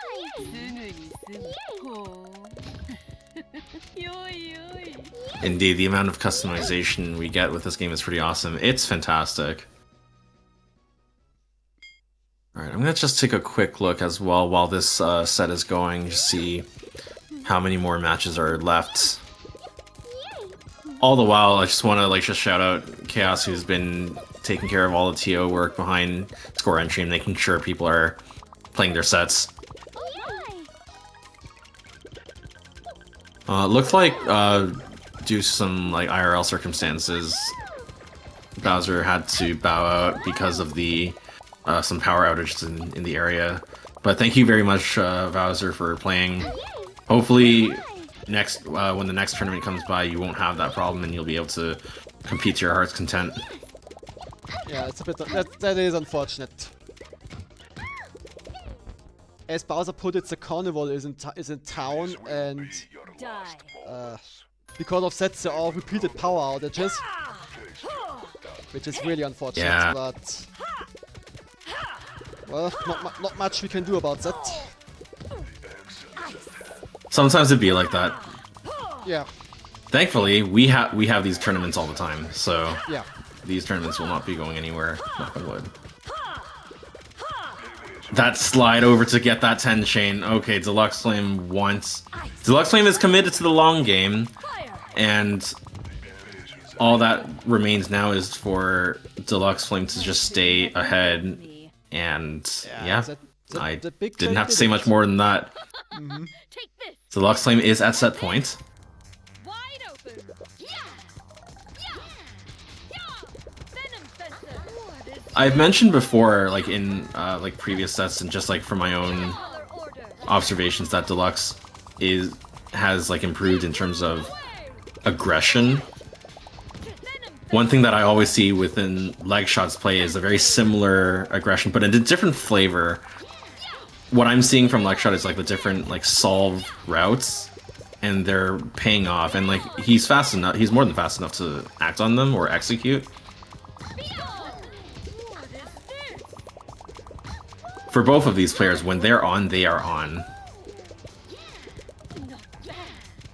Indeed, the amount of customization we get with this game is pretty awesome. It's fantastic. Alright, I'm gonna just take a quick look as well while this set is going to see how many more matches are left. All the while, I just want to just shout out Chaos, who's been taking care of all the TO work behind score entry and making sure people are playing their sets. Looks like due to some IRL circumstances, Bowser had to bow out because of the some power outages in the area. But thank you very much, Bowser, for playing. Hopefully, when the next tournament comes by, you won't have that problem and you'll be able to compete to your heart's content. Yeah, it's a bit that is unfortunate. As Bowser put it, the carnival is in town, and because of that, there are repeated power outages, which is really unfortunate. Yeah. But well, not much we can do about that. Sometimes it'd be like that. Yeah, Thankfully, we have these tournaments all the time, so yeah. these tournaments will not be going anywhere. Knock on wood. That slide over to get that 10 chain. Okay, Deluxe Flame wants... Deluxe Flame is committed to the long game, and all that remains now is for Deluxe Flame to just stay ahead, and yeah, I the big didn't trade have to say did much it. more than that. Take this. Deluxe Flame is at set point. Wide open. Yeah. Yeah. Yeah. Venom Fester. What is I've mentioned before, like in like previous sets and just like from my own color order? observations, that Deluxe has like improved in terms of aggression. One thing that I always see within Leg Shot's play is a very similar aggression, but in a different flavor. What I'm seeing from Leg Shot is like the different like solve routes, and they're paying off. And like he's fast enough, he's more than fast enough to act on them or execute. What is this? For both of these players, when they're on, they are on. Not bad.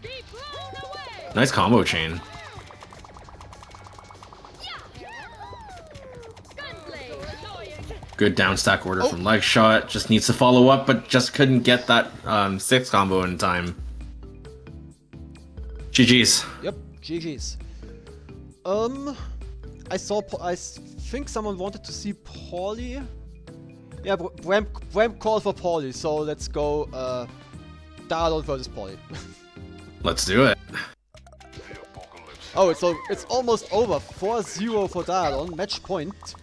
Be blown away. Nice combo chain. Gunblade. Good down stack order from Leg Shot. Just needs to follow up, but just couldn't get that 6 combo in time. GG's. Yep, GG's. I think someone wanted to see Paulie. Yeah, Bram called for Paulie, so let's go Darlon versus Paulie. Let's do it. Oh, it's almost over. 4-0 for Darlon, match point.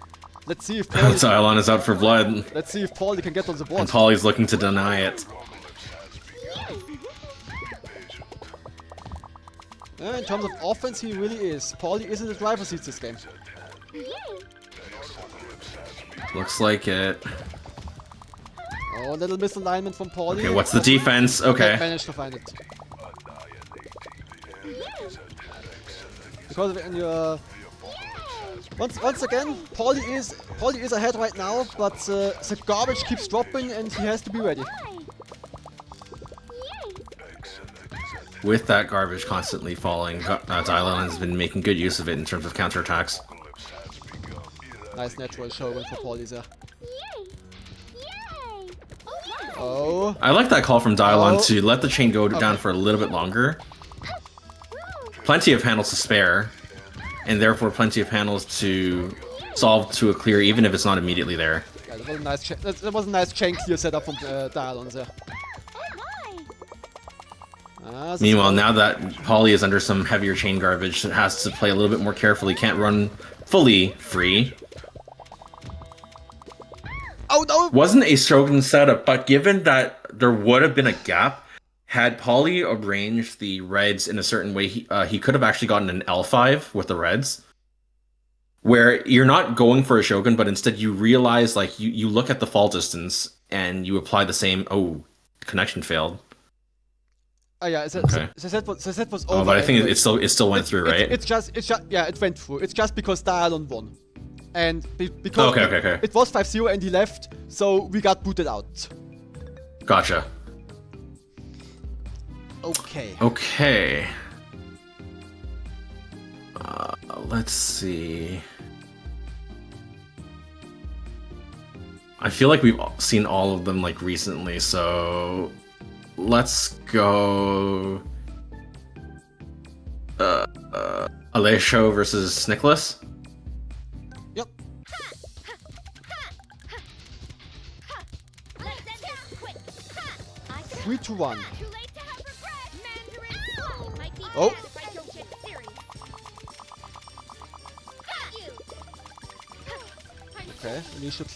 Let's see if Paulie, Cylon is out for blood, let's see if Paulie can get on the board. and Polly's looking to deny it. In terms of offense, he really is. Paulie is in the driver's seat this game. Looks like it. Oh, little misalignment from Paulie. Okay, what's the defense? Okay. Managed to find it. Because when you're once again, Paulie is ahead right now, but the garbage keeps dropping and he has to be ready. With that garbage constantly falling, Dylon has been making good use of it in terms of counterattacks. Nice natural showing for Paulie there. Oh, I like that call from Dylon Oh. to let the chain go down Okay. for a little bit longer. Plenty of handles to spare, and therefore plenty of handles to solve to a clear, even if it's not immediately there. yeah, that was a nice that was a nice chain clear setup from Darlon there. This is Meanwhile, good. now that Polly is under some heavier chain garbage, it has to play a little bit more carefully, can't run fully free. Oh no! Wasn't a Shogun setup, but given that there would have been a gap, had Polly arranged the reds in a certain way, he could have actually gotten an L5 with the reds. Where you're not going for a Shogun, but instead you realize, like, you look at the fall distance and you apply the same, oh, connection failed. Oh yeah, the set was over. Oh, but I think anyway. it still went through, right? It's just yeah, it went through. It's just because Darlon won, and because Okay. it was 5-0 and he left, so we got booted out. Gotcha. Okay. Okay. Let's see. I feel like we've seen all of them like recently, so let's go. Alessio versus Nicholas. Yep. Let's end this quick. I can 3 to 1. Too late to have regret. Mandarin might be Oh. bad if I don't get serious. Got you. Okay. We should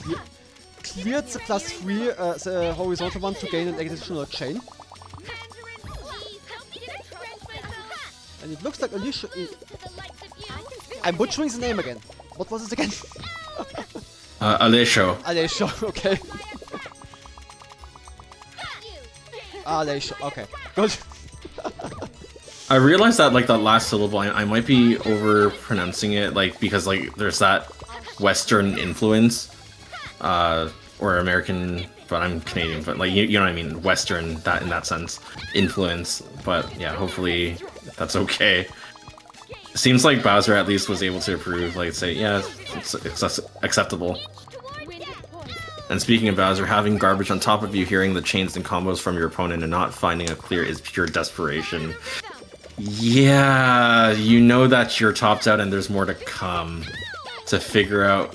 cleared the +3 the horizontal one to gain an additional chain, Mandarin, please help me stretch myself. and it looks like Alicia. To the likes of you. I'm butchering the name again. What was it again? Alessio. Alessio. Okay. Got you. Alessio. Okay. Good. I realized that like that last syllable, I might be over pronouncing it, like because like there's that Western influence, or American, but I'm Canadian, but like you know what I mean, Western that in that sense, influence. But yeah, hopefully that's okay. Seems like Bowser at least was able to approve, like say, yeah, it's acceptable. Win that point. And speaking of Bowser, having garbage on top of you, hearing the chains and combos from your opponent, and not finding a clear is pure desperation. Yeah, you know that you're topped out and there's more to come to figure out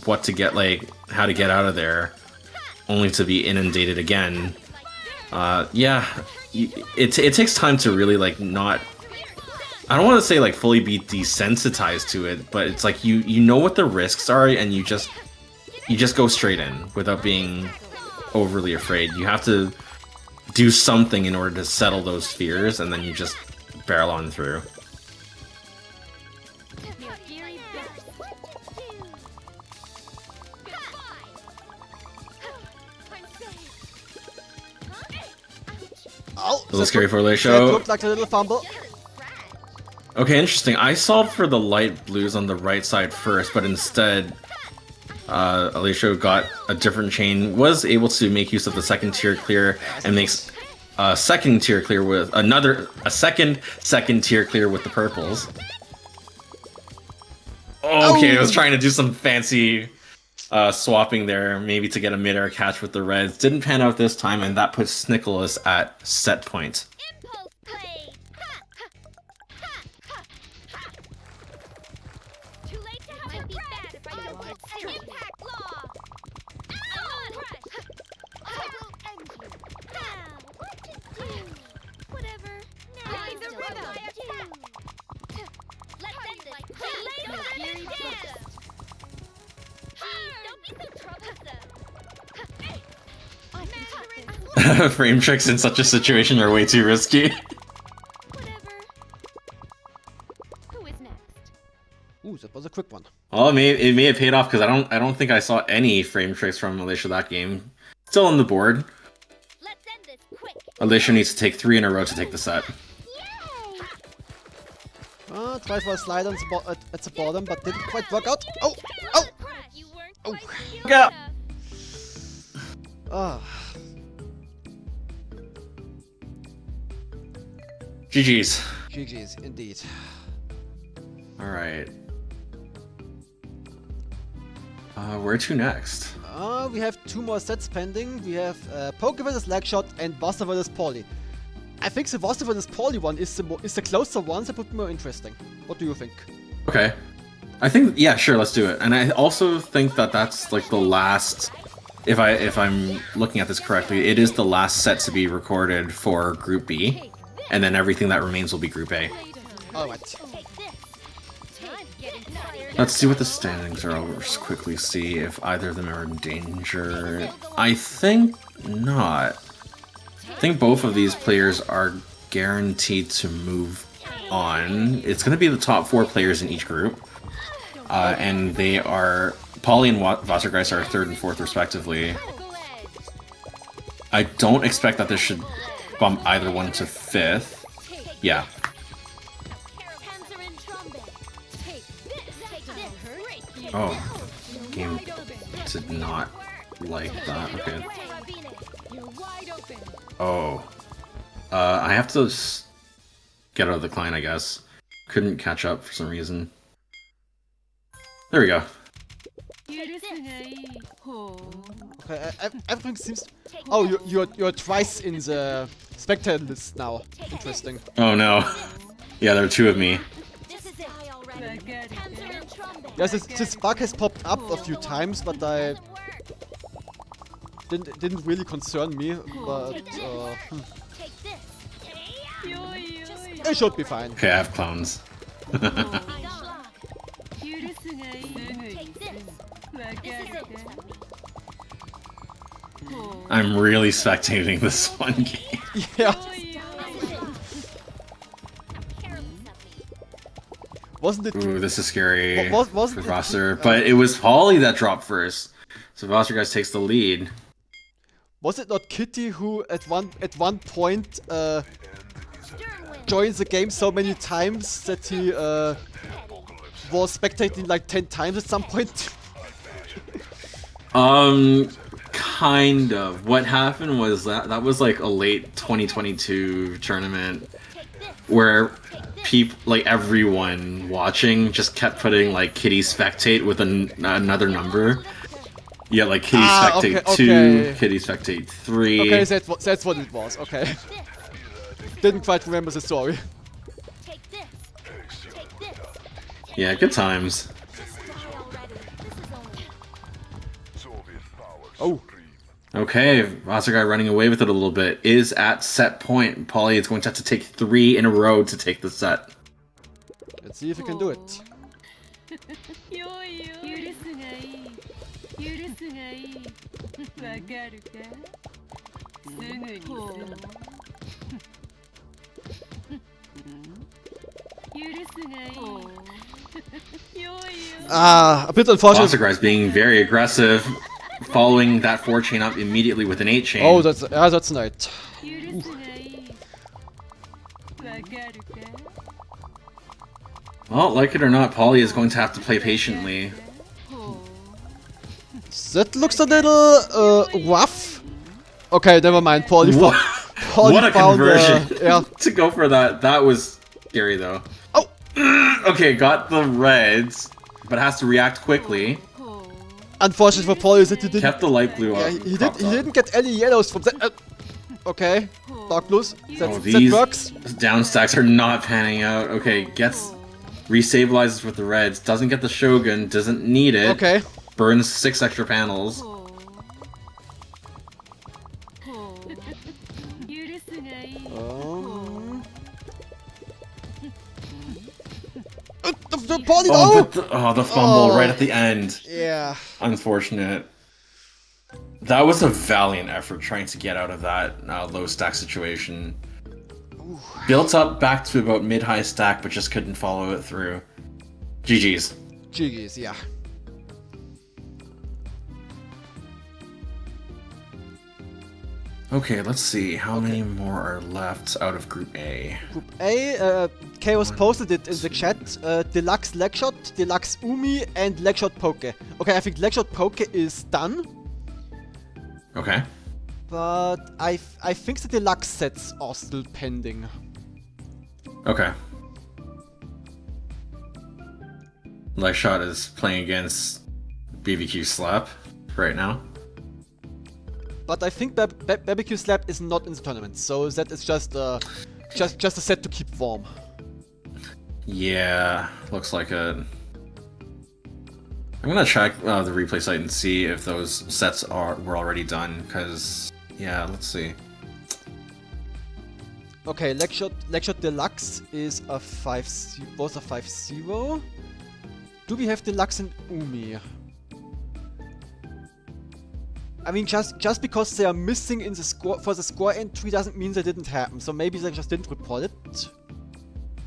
what to get, like, how to get out of there, only to be inundated again. Yeah, it takes time to really, like, not... I don't want to say, like, fully be desensitized to it, but it's like you know what the risks are, and you just go straight in without being overly afraid. You have to do something in order to settle those fears, and then you just barrel on through. Oh, A little scary for that Alicia. looked like a little fumble. Okay, interesting. I solved for the light blues on the right side first, but instead, Alicia got a different chain, was able to make use of the second tier clear, and makes a second tier clear with a second tier clear with the purples. Okay, I was trying to do some fancy swapping there, maybe to get a mid-air catch with the reds. Didn't pan out this time, and that puts Nicholas at set point. Impulse play. Too late to help. Might be bad if I don't get straight. Impact law. On. I will end you. Now, what to do? Whatever. Now I'm the rhythm. Let's end this. Lay the dance. Don't be so troublesome. Frame tricks in such a situation are way too risky. Whatever. Who is next? Ooh, that was a quick one. Well, it may have paid off because I don't think I saw any frame tricks from Alicia that game. Still on the board. Let's end this quick. Alicia needs to take 3 in a row to take the set. Try for a slide on at the bottom, but didn't quite work out. Oh! Oh! You weren't Oh. quite cute Yeah. enough. Ah. GG's. GG's, indeed. Alright. Where to next? We have 2 more sets pending. We have Poke vs Legshot and Buster vs Polly. I think the Buster vs Polly one is the closer one, that would be more interesting. What do you think? Okay. I think, yeah, sure, let's do it. And I also think that that's like the last, if I'm looking at this correctly, it is the last set to be recorded for Group B, and then everything that remains will be Group A. Alright. Take this. I'm getting tired. Let's see what the standings are. I'll just quickly see if either of them are in danger. I think not. I think both of these players are guaranteed to move on. It's going to be the top 4 players in each group. And they are... Polly and Wassergeist are 3rd and 4th respectively. I don't expect that this should bump either one to 5th. Yeah. Panzer and trumpet. Take this. Take this. Oh. Game did not like that. Okay. You're wide open. Oh. I have to get out of the client, I guess. Couldn't catch up for some reason. There we go. Okay, everything seems... Oh, you're twice in the spectator list now. Interesting. Oh no. Yeah, there are 2 of me. This is it. Panzer and trumpet. Yes, this bug has popped up a few times, but I didn't really concern me. But Take this. it should be fine. Okay, I have clowns. Take this. This is it. I'm really spectating this one game. Yeah. This is it. Careless of me. Wasn't it? Ooh, this is scary Wasn't for it- Vassar. But it was Polly that dropped first. So Vassar guys takes the lead. Was it not Kitty who at one point Sternwind. joined the game so many times that he was spectating like 10 times at some point? Kind of. What happened was that was like a late 2022 tournament where people, like everyone watching, just kept putting like Kitty spectate with another number. Yeah, like Kitty spectate okay, 2, okay. Kitty spectate 3. Okay, that's what it was. Okay. Didn't quite remember the story. Yeah, good times. Die already. This is only. Soviet power Oh. supreme. Okay, Vasagai running away with it a little bit is at set point. Polly is going to have to take 3 in a row to take the set. Let's see if we can do it. よいよ許すがいい許すがいいわかるかすぐにさ許すがいいよいよ Ah, a bit unfortunate. Vasagai is being very aggressive, following that 4 chain up immediately with an 8 chain. Oh, that's nice. 許すがいいわかるか Well, like it or not, Polly is going to have to play patiently. That looks a little rough. Okay, never mind. Paulie What, Paulie what a found, conversion yeah. to go for that. That was scary though. Oh! Okay, got the reds, but has to react quickly. Unfortunate for Paulie is that he didn't. Kept the light blue Yeah, up. he popped up. didn't get any yellows from that. Okay, dark blues. That, Oh, that these works. down stacks are not panning out. Okay, gets restabilizes with the reds. Doesn't get the Shogun. Doesn't need it. Okay. Burns 6 extra panels. 許すがいい The Paulie, Oh, no! but the fumble Oh. right at the end. Yeah. Unfortunate. That was a valiant effort trying to get out of that low stack situation. Built up back to about mid-high stack, but just couldn't follow it through. GG's. GG's, yeah. Okay, let's see. How many more are left out of Group A? Group A, Chaos posted it in the chat. Deluxe Legshot, Deluxe Umi, and Legshot Poke. Okay, I think Legshot Poke is done, Okay. but I think the Deluxe sets are still pending. Okay. Legshot is playing against BBQ Slap right now. But I think Barbecue Slap is not in the tournament, so that is just a set to keep warm. Yeah, looks like it. I'm gonna check the replay site and see if those sets were already done. Cause yeah, let's see. Okay, Legshot Deluxe is a 5-0, was a 5-0. Do we have Deluxe and Umi? I mean, just because they are missing in the score for the score entry doesn't mean they didn't happen. So maybe they just didn't report it.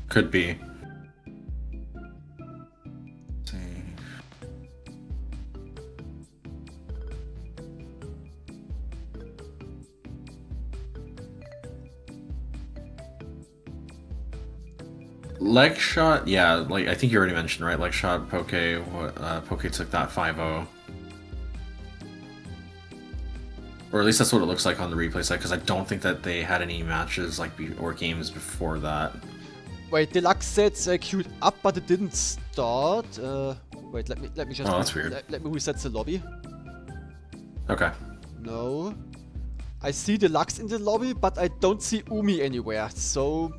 Could be. Let's see. Leg shot, yeah, like I think you already mentioned, right? Leg shot, Poke, Poke took that 5-0. Or at least that's what it looks like on the replay site, because I don't think that they had any matches like or games before that. Wait, Deluxe sets queued up, but it didn't start. Wait, let me just. Oh, that's weird. Let me reset the lobby. Okay. No, I see Deluxe in the lobby, but I don't see Umi anywhere. So,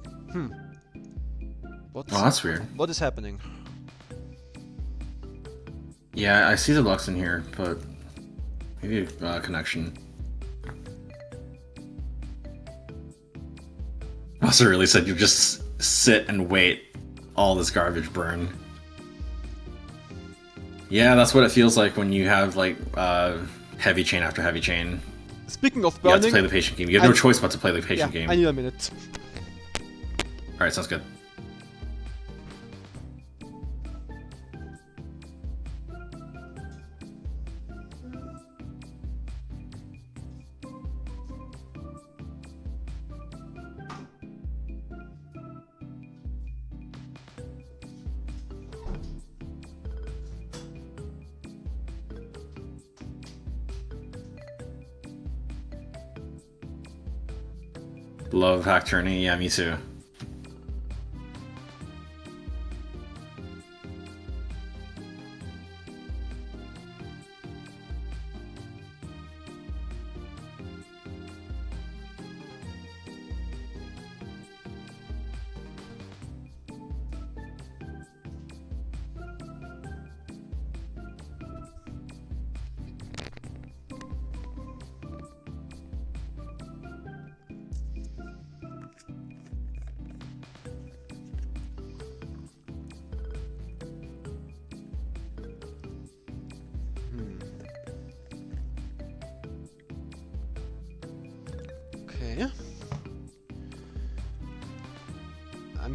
What's, Oh, that's weird. what is happening? Yeah, I see the Lux in here, but maybe a connection. Also really said you just sit and wait all this garbage burn. Yeah, that's what it feels like when you have like heavy chain after heavy chain. Speaking of You have to burning, play the patient game. You have no I- choice but to play the patient yeah, game. I need a minute. Alright, sounds good. Love Hack Journey, yeah, me too.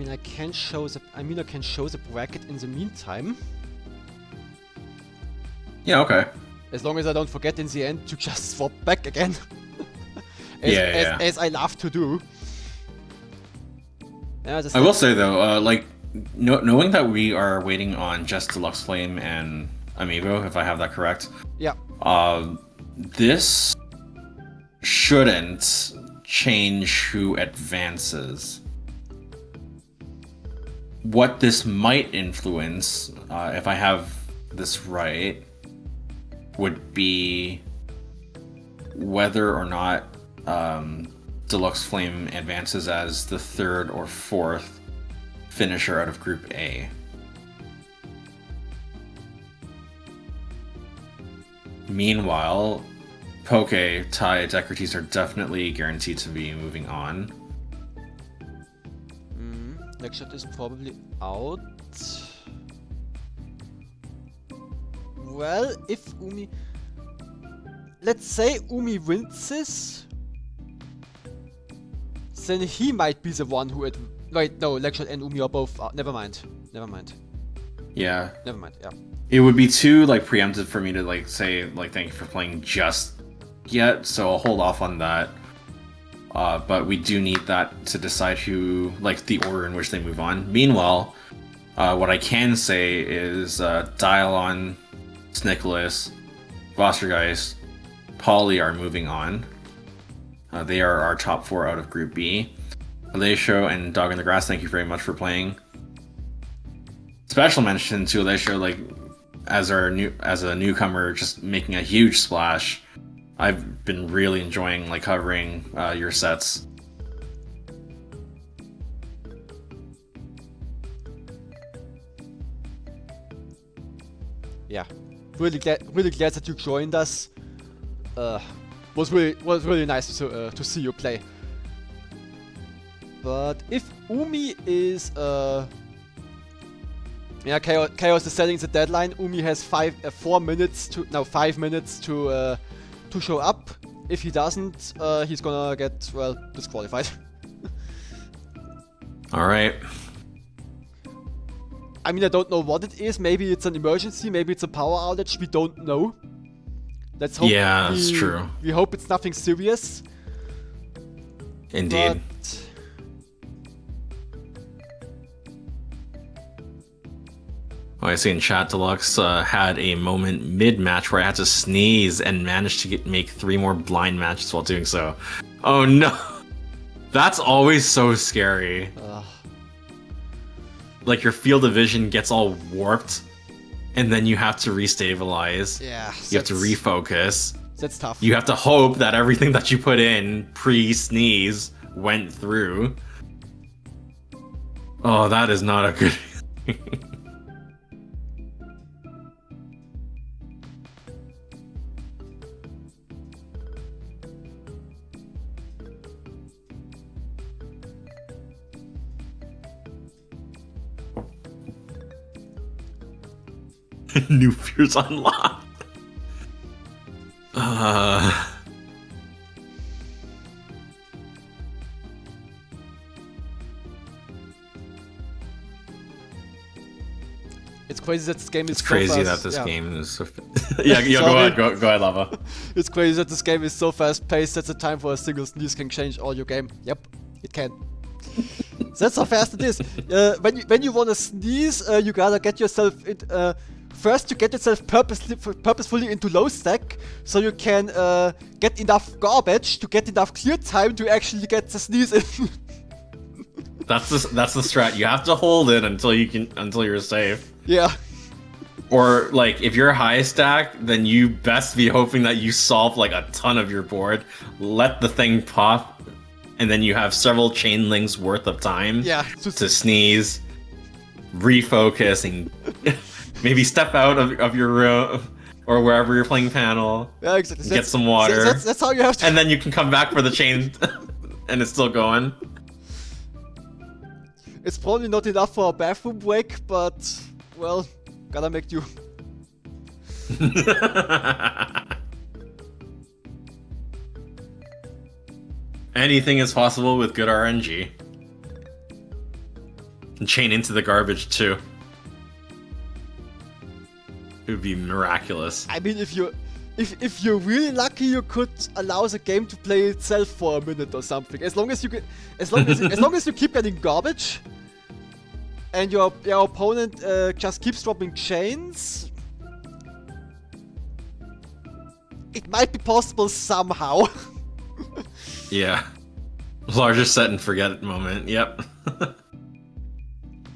mean, I can show the bracket in the meantime. Yeah, okay. As long as I don't forget in the end to just swap back again. As I love to do. Yeah, I will say though, like, knowing that we are waiting on just Deluxe Flame and Amiibo, if I have that correct. Yeah. This shouldn't change who advances. What this might influence, if I have this right, would be whether or not Deluxe Flame advances as the 3rd or 4th finisher out of Group A. Meanwhile, Poke, Tai, Decrites are definitely guaranteed to be moving on. Legshot is probably out. Well, if Umi... Let's say Umi wins this, then he might be the one who... Wait, no, Legshot and Umi are both... never mind. Yeah. Never mind, yeah. It would be too, like, preemptive for me to, like, say, like, thank you for playing just yet, so I'll hold off on that. But we do need that to decide who, like, the order in which they move on. Meanwhile, what I can say is Dialon, Snicholas, Vostergeist, Polly are moving on. They are our top 4 out of Group B. Alessio and Dog in the Grass, thank you very much for playing. Special mention to Alessio, like, as a newcomer, just making a huge splash. I've been really enjoying, like, covering your sets. Yeah, really glad that you joined us. Was really nice to see you play. But if Umi is yeah, Chaos is setting the deadline. Umi has 5 minutes to show up. If he doesn't, he's gonna get, well, disqualified. Alright. I mean, I don't know what it is. Maybe it's an emergency, maybe it's a power outage, we don't know. Let's hope. Yeah, that's true. We hope it's nothing serious. Indeed. But I see in chat, Deluxe had a moment mid-match where I had to sneeze and managed to make 3 more blind matches while doing so. Oh no! That's always so scary. Like, your field of vision gets all warped, and then you have to restabilize. yeah, You have to refocus. That's tough. You have to hope that everything that you put in pre-sneeze went through. Oh, that is not a good... New fears unlocked. It's crazy that this game is It's so crazy fast. that this Yeah. game is so... yeah, go Sorry. ahead, go ahead, Lava. It's crazy that this game is so fast paced that the time for a single sneeze can change all your game. Yep, it can. That's how fast it is. When you wanna sneeze, you gotta get yourself first you get yourself purposefully into low stack, so you can get enough garbage to get enough clear time to actually get the sneeze in. That's the strat. You have to hold it until you're safe. Yeah. Or, like, if you're high stack, then you best be hoping that you solve, like, a ton of your board, let the thing pop, and then you have several chain links worth of time to sneeze, refocus, and maybe step out of your room or wherever you're playing panel. Yeah, exactly. Get some water. That's how you have to. And then you can come back for the chain, and it's still going. It's probably not enough for a bathroom break, but, well, gotta make do. Anything is possible with good RNG. And chain into the garbage too. It would be miraculous. I mean, if you're really lucky, you could allow the game to play itself for a minute or something. As long as you as long as you keep getting garbage, and your opponent just keeps dropping chains, it might be possible somehow. Yeah. Larger set and forget it moment. Yep.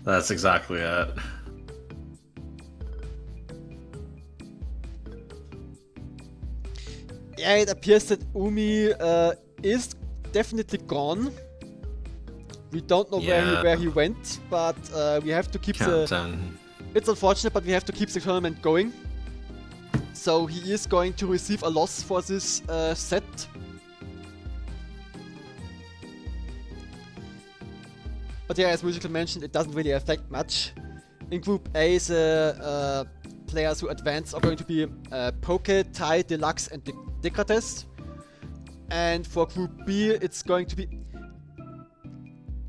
That's exactly it. Yeah, it appears that Umi is definitely gone. We don't know where he went, but we have to keep Countdown. It's unfortunate, but we have to keep the tournament going. So he is going to receive a loss for this set. But yeah, as Musical mentioned, it doesn't really affect much. In Group A, the players who advance are going to be Poke, Tai, Deluxe, and Decrates. And for Group B, it's going to be...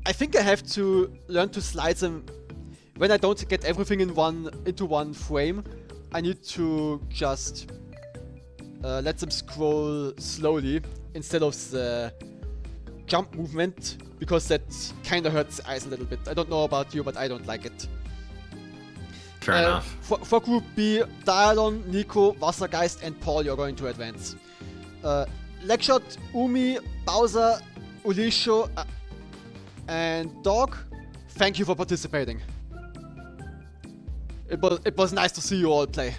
I think I have to learn to slide them... When I don't get everything into one frame, I need to just let them scroll slowly instead of the jump movement, because that kind of hurts the eyes a little bit. I don't know about you, but I don't like it. Fair enough. For Group B, Dialon, Nico, Wassergeist, and Paul are going to advance. Legshot, Umi, Bowser, Ulisho, and Dog, thank you for participating. It was nice to see you all play.